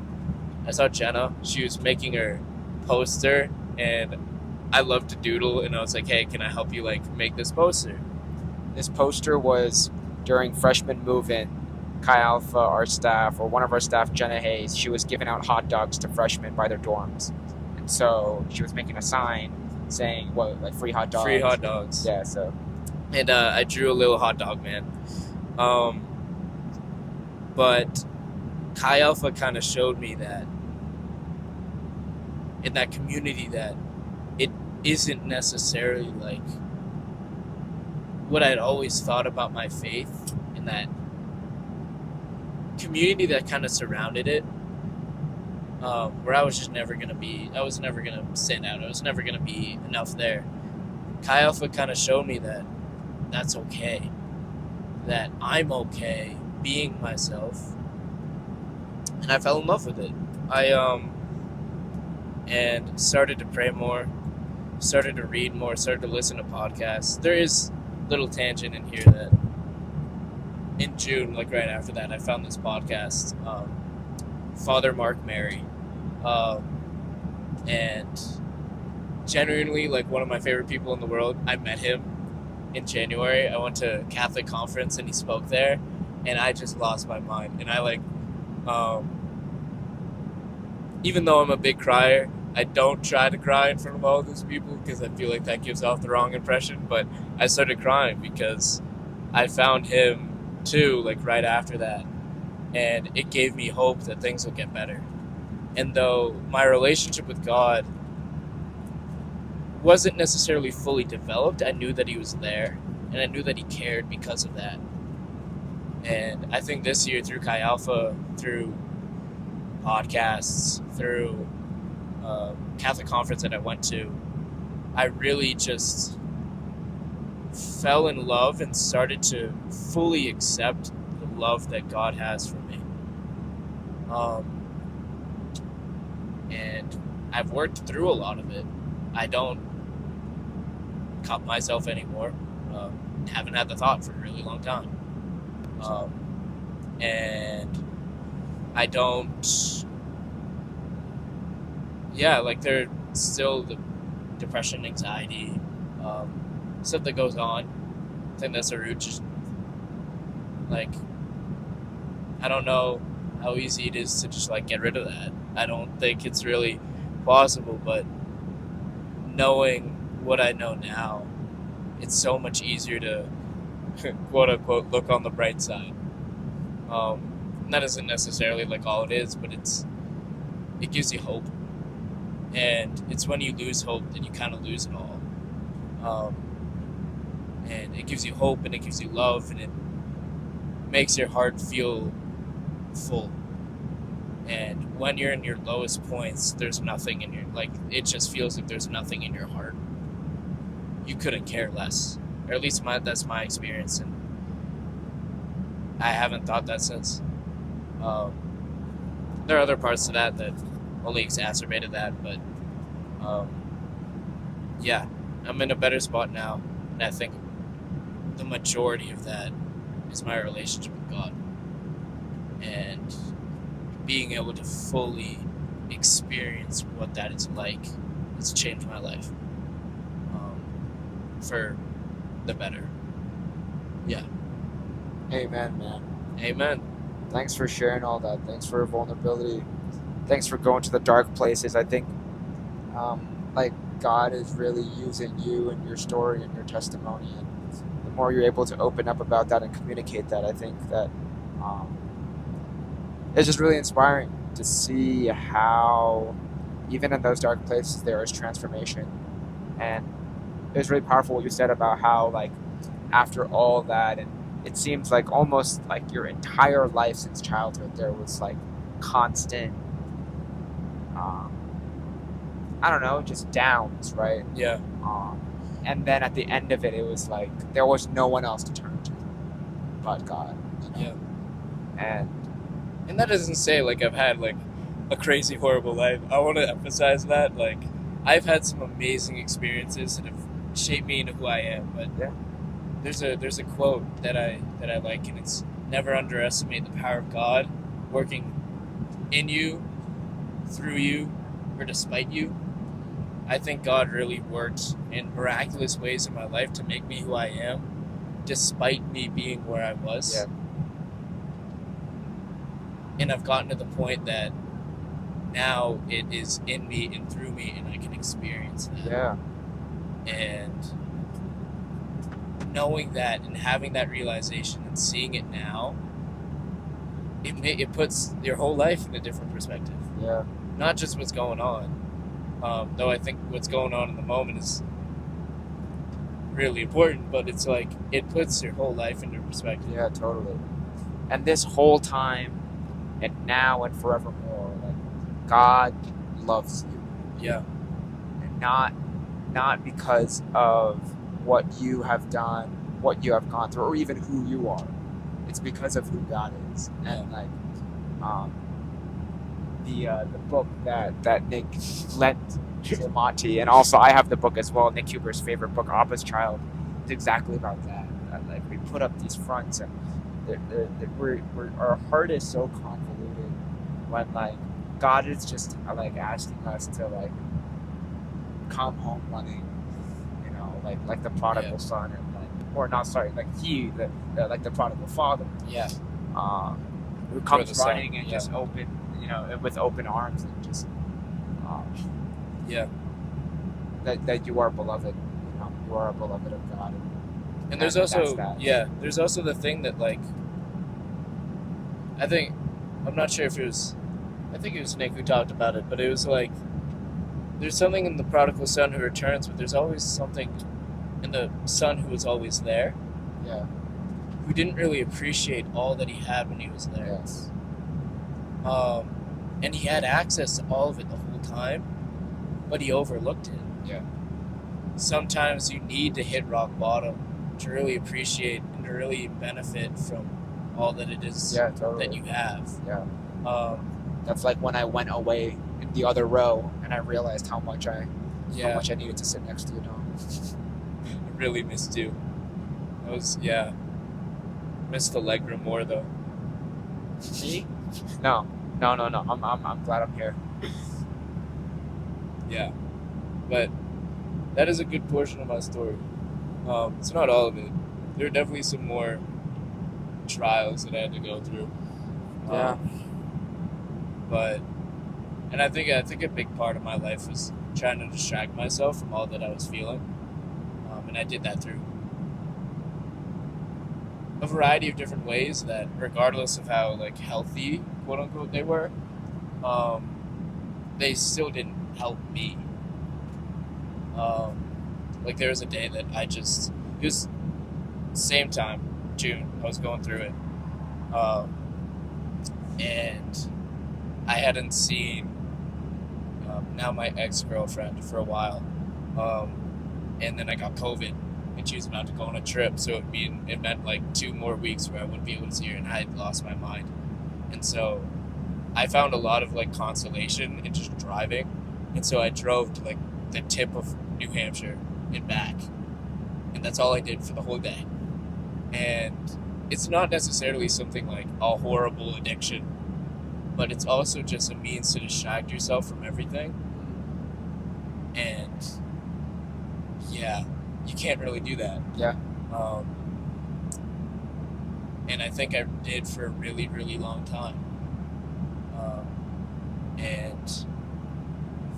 I saw Jenna. She was making her poster, and I love to doodle, and I was like, hey, can I help you like make this poster? This poster was during freshman move-in. Chi Alpha, our staff, or one of our staff, Jenna Hayes, she was giving out hot dogs to freshmen by their dorms. And so she was making a sign saying, what, like free hot dogs? Free hot dogs. Yeah, so. And I drew a little hot dog man. But Chi Alpha kind of showed me that in that community that it isn't necessarily like what I'd always thought about my faith, in that community that kind of surrounded it, where I was just never going to be, I was never going to stand out. I was never going to be enough there. Chi Alpha kind of showed me that that's okay, that I'm okay being myself, and I fell in love with it. And started to pray more, started to read more, started to listen to podcasts. There is a little tangent in here that in June, like right after that, I found this podcast, Father Mark Mary, and genuinely like one of my favorite people in the world. I met him in January. I went to a Catholic conference and he spoke there, and I just lost my mind. And I like, even though I'm a big crier, I don't try to cry in front of all those people because I feel like that gives off the wrong impression. But I started crying because I found him too, like right after that, and it gave me hope that things will get better. And though my relationship with God wasn't necessarily fully developed, I knew that he was there, and I knew that he cared because of that. And I think this year through Chi Alpha, through podcasts, through Catholic conference that I went to, I really just fell in love and started to fully accept the love that God has for me. And I've worked through a lot of it. I don't cup myself anymore. Haven't had the thought for a really long time. And I don't... Yeah, like there's still the depression, anxiety, stuff that goes on. I think that's a root. Just like, I don't know how easy it is to just like get rid of that. I don't think it's really possible, but knowing what I know now, it's so much easier to quote unquote look on the bright side. That isn't necessarily like all it is, but it gives you hope. And it's when you lose hope that you kind of lose it all. And it gives you hope, and it gives you love, and it makes your heart feel full. And when you're in your lowest points, there's nothing in your, like, it just feels like there's nothing in your heart. You couldn't care less. Or at least that's my experience, and I haven't thought that since. There are other parts to that only exacerbated that, but yeah, I'm in a better spot now, and I think the majority of that is my relationship with God, and being able to fully experience what that is like has changed my life for the better. Yeah. Amen, man. Amen. Thanks for sharing all that. Thanks for your vulnerability. Thanks for going to the dark places. I think like God is really using you and your story and your testimony, and the more you're able to open up about that and communicate that, I think that it's just really inspiring to see how even in those dark places there is transformation. And it was really powerful what you said about how, like, after all that, and it seems like almost like your entire life since childhood there was like constant I don't know, just downs, right? Yeah. And then at the end of it, it was like there was no one else to turn to but God. You know? Yeah. And that doesn't say like I've had like a crazy horrible life. I want to emphasize that like I've had some amazing experiences that have shaped me into who I am. But yeah, there's a quote that I like, and it's never underestimate the power of God working in you, through you, or despite you. I think God really worked in miraculous ways in my life to make me who I am, despite me being where I was. Yeah. And I've gotten to the point that now it is in me and through me, and I can experience that. Yeah. And knowing that and having that realization and seeing it now, it puts your whole life in a different perspective. Yeah. Not just what's going on. Though I think what's going on in the moment is really important, but it's like it puts your whole life into perspective. Yeah, totally. And this whole time, and now and forevermore. Like, God loves you, Yeah. and not because of what you have done, what you have gone through, or even who you are. It's because of who God is. And like the book that Nick lent to Monty, and also I have the book as well, Nick Huber's favorite book, Abba's Child. It's exactly about that. Like, we put up these fronts, and our heart is so convoluted when like God is just like asking us to like come home running, you know, like the prodigal son, and like, or not, sorry, like like the prodigal father, Yeah. who comes son, running and just open, you know, with open arms, and just that you are beloved, you know, you are a beloved of God, and there's also there's also the thing that like I'm not sure if it was, I think it was Nick who talked about it, but it was like there's something in the prodigal son who returns, but there's always something in the son who was always there, who didn't really appreciate all that he had when he was there. Yes. And he had access to all of it the whole time, but he overlooked it. Yeah. Sometimes you need to hit rock bottom to really appreciate and to really benefit from all that it is that you have. Yeah. That's like when I went away in the other row and I realized how much I needed to sit next to you, Dom. I really missed you. Missed Allegra more though. Me? No. I'm glad I'm here. Yeah, but that is a good portion of my story. It's not all of it. There are definitely some more trials that I had to go through. And I think a big part of my life was trying to distract myself from all that I was feeling, and I did that through a variety of different ways that, regardless of how like healthy, quote unquote, they were, they still didn't help me. Like there was a day that it was same time, June, I was going through it, and I hadn't seen now my ex-girlfriend for a while, and then I got COVID, and she was about to go on a trip, so it meant like 2 more weeks where I wouldn't be able to see her, and I had lost my mind. And so I found a lot of like consolation in just driving, and so I drove to like the tip of New Hampshire and back, and that's all I did for the whole day. And it's not necessarily something like a horrible addiction, but it's also just a means to distract yourself from everything. And yeah, you can't really do that. Yeah. And I think I did for a really, really long time. And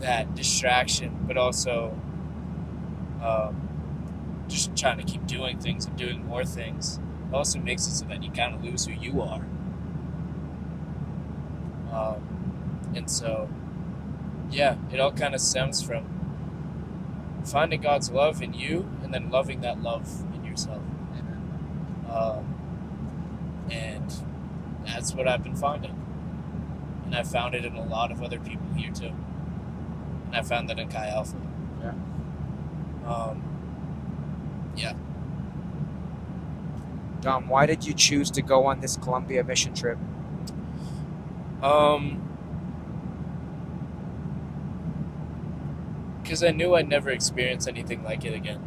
that distraction, but also just trying to keep doing things and doing more things, also makes it so that you kind of lose who you are. And so, yeah, it all kind of stems from finding God's love in you and then loving that love in yourself. And that's what I've been finding. And I found it in a lot of other people here too. And I found that in Chi Alpha. Yeah. Yeah. Dom, why did you choose to go on this Colombia mission trip? Because I knew I'd never experience anything like it again.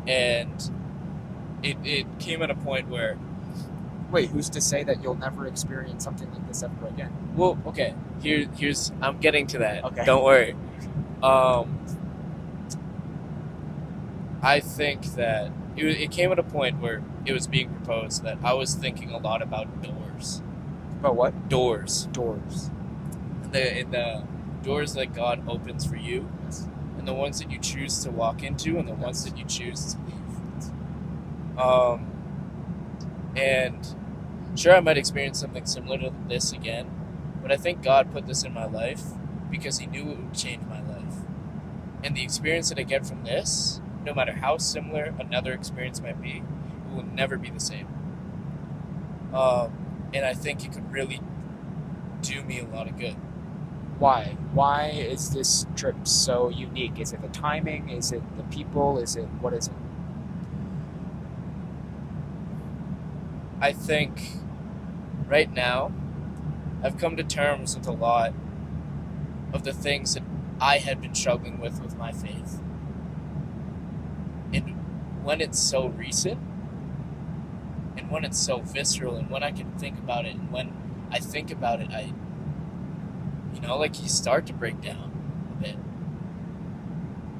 And it came at a point where... Wait, who's to say that you'll never experience something like this ever again? Well, okay, here's I'm getting to that. Okay. Don't worry. I think that it came at a point where it was being proposed that I was thinking a lot about doors. About what? Doors. Doors. The doors that God opens for you, and the ones that you choose to walk into, and the ones that you choose to leave. And sure, I might experience something similar to this again, but I think God put this in my life because He knew it would change my life. And the experience that I get from this, no matter how similar another experience might be, it will never be the same. And I think it could really do me a lot of good. Why? Why is this trip so unique? Is it the timing? Is it the people? What is it? I think right now I've come to terms with a lot of the things that I had been struggling with my faith. And when it's so recent, and when it's so visceral, and when I can think about it, and when I think about it, like you start to break down a bit.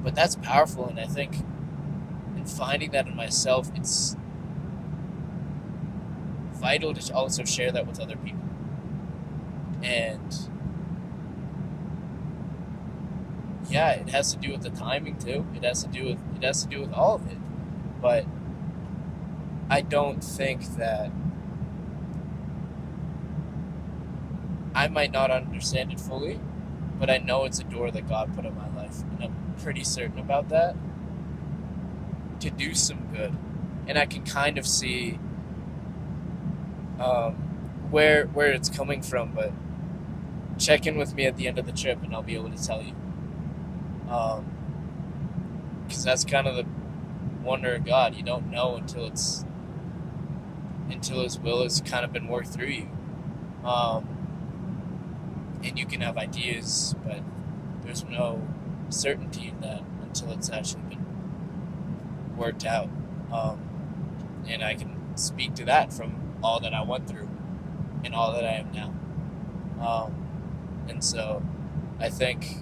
But that's powerful, and I think in finding that in myself, it's vital to also share that with other people. And yeah, it has to do with the timing too. It has to do with all of it. But I don't think that I might not understand it fully, but I know it's a door that God put in my life, and I'm pretty certain about that, to do some good. And I can kind of see where it's coming from, but check in with me at the end of the trip and I'll be able to tell you. Because that's kind of the wonder of God. You don't know until His will has kind of been worked through you. And you can have ideas, but there's no certainty in that until it's actually been worked out. And I can speak to that from all that I went through and all that I am now. And so I think,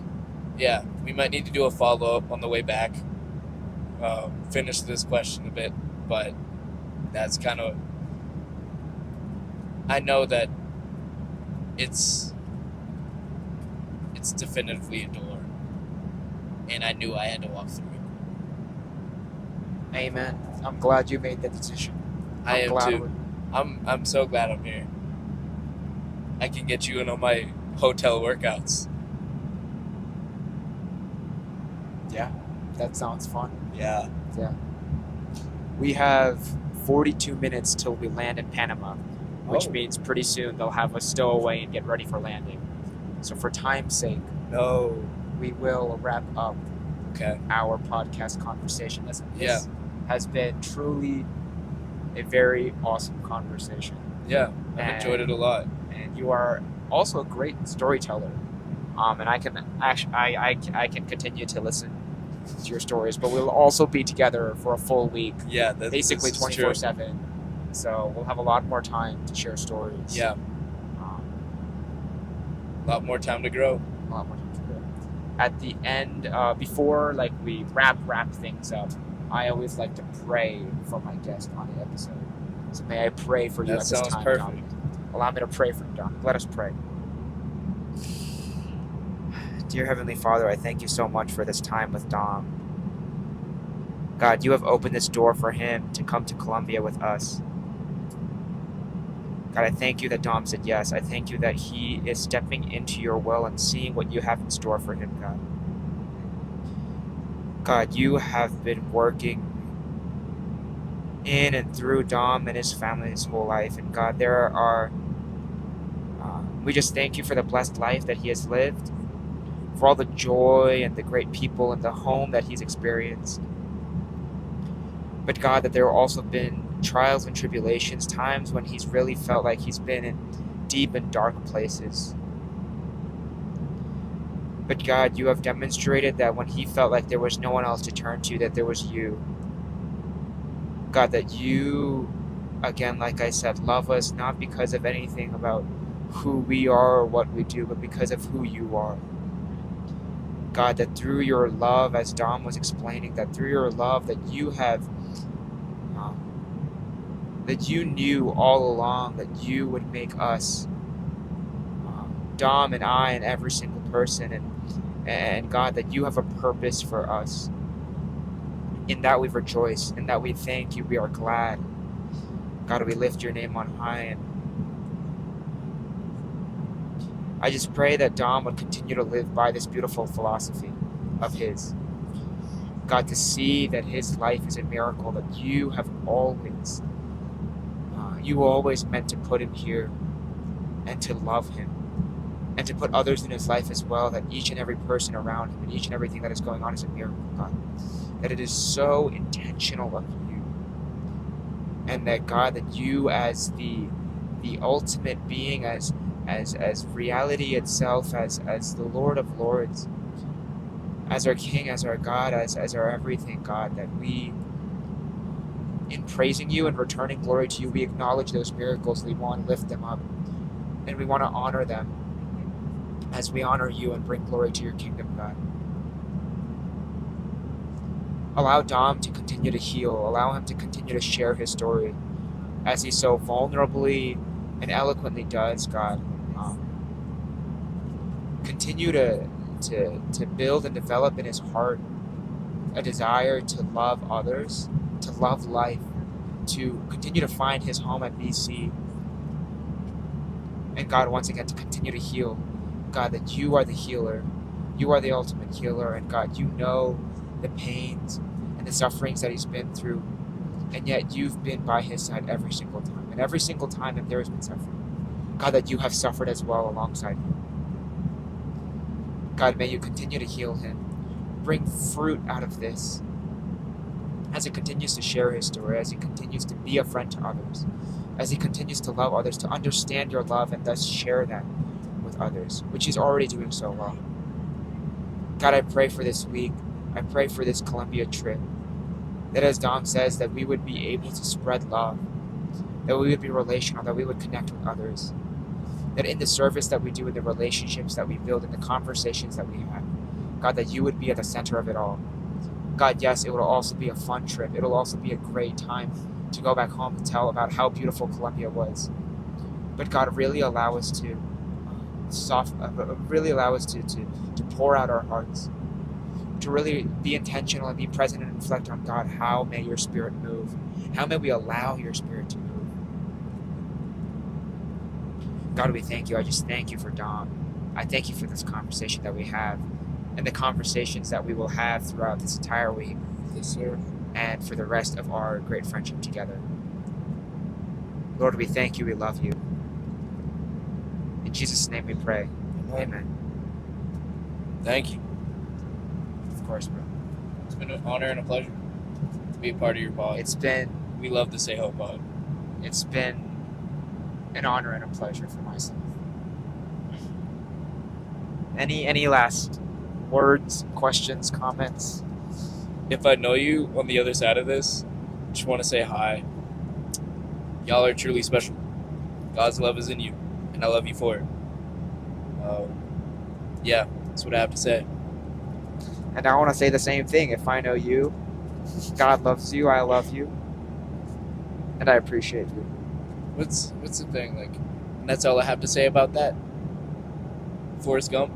yeah, we might need to do a follow-up on the way back, finish this question a bit, but that's kind of, I know that it's definitively a door, and I knew I had to walk through it. Amen. I'm glad you made that decision. I am too. I'm so glad I'm here. I can get you in on my hotel workouts. Yeah, that sounds fun. Yeah. We have 42 minutes till we land in Panama, which means pretty soon they'll have us stow away and get ready for landing. So for time's sake, we will wrap up our podcast conversation. This has been truly a very awesome conversation. Yeah, I've enjoyed it a lot. And you are also a great storyteller. And I can continue to listen to your stories, but we'll also be together for a full week. Yeah, basically 24/7. So we'll have a lot more time to share stories. Yeah. A lot more time to grow. At the end, before we wrap things up, I always like to pray for my guest on the episode. So may I pray for you at this time. That sounds perfect. Dominic. Allow me to pray for you, Dominic. Let us pray. Dear Heavenly Father, I thank you so much for this time with Dom. God, you have opened this door for him to come to Colombia with us. God, I thank you that Dom said yes. I thank you that he is stepping into your will and seeing what you have in store for him, God. God, you have been working in and through Dom and his family his whole life. And God, we just thank you for the blessed life that he has lived, for all the joy and the great people and the home that he's experienced. But God, that there have also been trials and tribulations, times when he's really felt like he's been in deep and dark places. But God, you have demonstrated that when he felt like there was no one else to turn to, that there was you. God, that you, again, like I said, love us not because of anything about who we are or what we do, but because of who you are. God, that through your love, as Dom was explaining, that through your love that you have that you knew all along that you would make us, Dom and I and every single person, and God, that you have a purpose for us. In that we rejoice, in that we thank you, we are glad. God, we lift your name on high, and I just pray that Dom would continue to live by this beautiful philosophy of his. God, to see that his life is a miracle, that you have always meant to put him here and to love him and to put others in his life as well, that each and every person around him and each and everything that is going on is a miracle, God. That it is so intentional of you. And that, God, that you as the ultimate being, as reality itself, as the Lord of Lords, as our King, as our God, as our everything, God, that we, in praising you and returning glory to you, we acknowledge those miracles. We want to lift them up and we want to honor them as we honor you and bring glory to your kingdom, God. Allow Dom to continue to heal. Allow him to continue to share his story as he so vulnerably and eloquently does, God. Continue to build and develop in his heart a desire to love others, to love life, to continue to find his home at BC. And God, once again, to continue to heal. God, that you are the healer. You are the ultimate healer. And God, you know the pains and the sufferings that he's been through. And yet you've been by his side every single time. And every single time that there has been suffering, God, that you have suffered as well alongside him. God, may you continue to heal him. Bring fruit out of this as he continues to share his story, as he continues to be a friend to others, as he continues to love others, to understand your love and thus share that with others, which he's already doing so well. God, I pray for this week. I pray for this Colombia trip, that as Dom says, that we would be able to spread love, that we would be relational, that we would connect with others, that in the service that we do, in the relationships that we build, in the conversations that we have, God, that you would be at the center of it all. God, yes, it will also be a fun trip. It'll also be a great time to go back home and tell about how beautiful Colombia was. But God, really allow us to pour out our hearts, to really be intentional and be present and reflect on, God, how may your Spirit move? How may we allow your Spirit to move? God, we thank you. I just thank you for Dom. I thank you for this conversation that we have and the conversations that we will have throughout this entire week. Yes, sir. And for the rest of our great friendship together. Lord, we thank you. We love you. In Jesus' name we pray. Amen. Thank you. Of course, bro. It's been an honor and a pleasure to be a part of your pod. We love the SehoPod. It's been an honor and a pleasure for myself. Any last words, questions, comments? If I know you on the other side of this, just want to say hi. Y'all are truly special. God's love is in you, and I love you for it. Yeah, that's what I have to say. And I want to say the same thing. If I know you, God loves you, I love you, and I appreciate you. What's the thing, like, and that's all I have to say about that? Forrest Gump?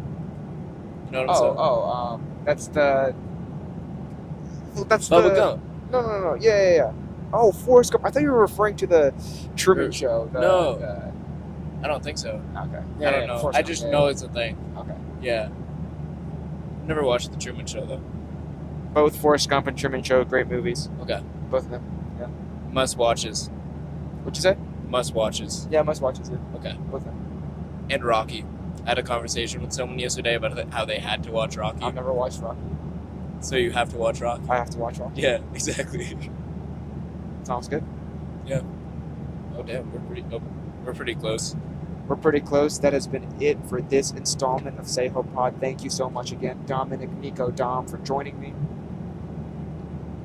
You know what I'm saying? That's the Bubba Gump. No. Yeah. Oh, Forrest Gump. I thought you were referring to the Truman Show. No. I don't think so. Okay. I don't know. I just know it's a thing. Okay. Yeah. Never watched the Truman Show, though. Both Forrest Gump and Truman Show, great movies. Okay. Both of them. Yeah. Must watches. What'd you say? Must watches. Yeah, must watches. Yeah. Okay. Both of them. And Rocky. I had a conversation with someone yesterday about how they had to watch Rocky. I've never watched Rocky. So you have to watch Rocky? I have to watch Rocky. Yeah, exactly. Sounds good. Yeah. Oh damn, we're pretty close. We're pretty close. That has been it for this installment of SehoPod. Thank you so much again, Dominic, Nico, Dom, for joining me.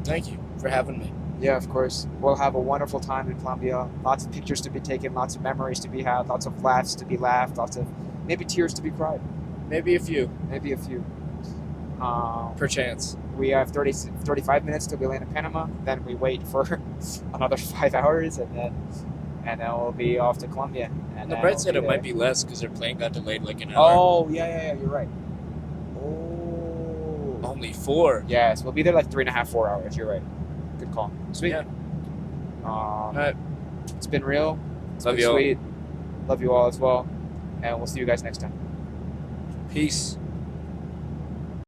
Thank you for having me. Yeah, of course. We'll have a wonderful time in Colombia. Lots of pictures to be taken, lots of memories to be had, lots of laughs to be laughed, lots of maybe tears to be cried. Maybe a few. Perchance. We have 35 minutes till we land in Panama. Then we wait for another 5 hours, and then we'll be off to Colombia. And the Brett said it might be less because their plane got delayed like an hour. Oh, yeah, you're right. Oh. Only 4. Yes, we'll be there like 3.5, 4 hours. You're right. Good call. Sweet. Yeah. Alright. It's been real. It's Love been you all. sweet. Love you all as well. And we'll see you guys next time. Peace.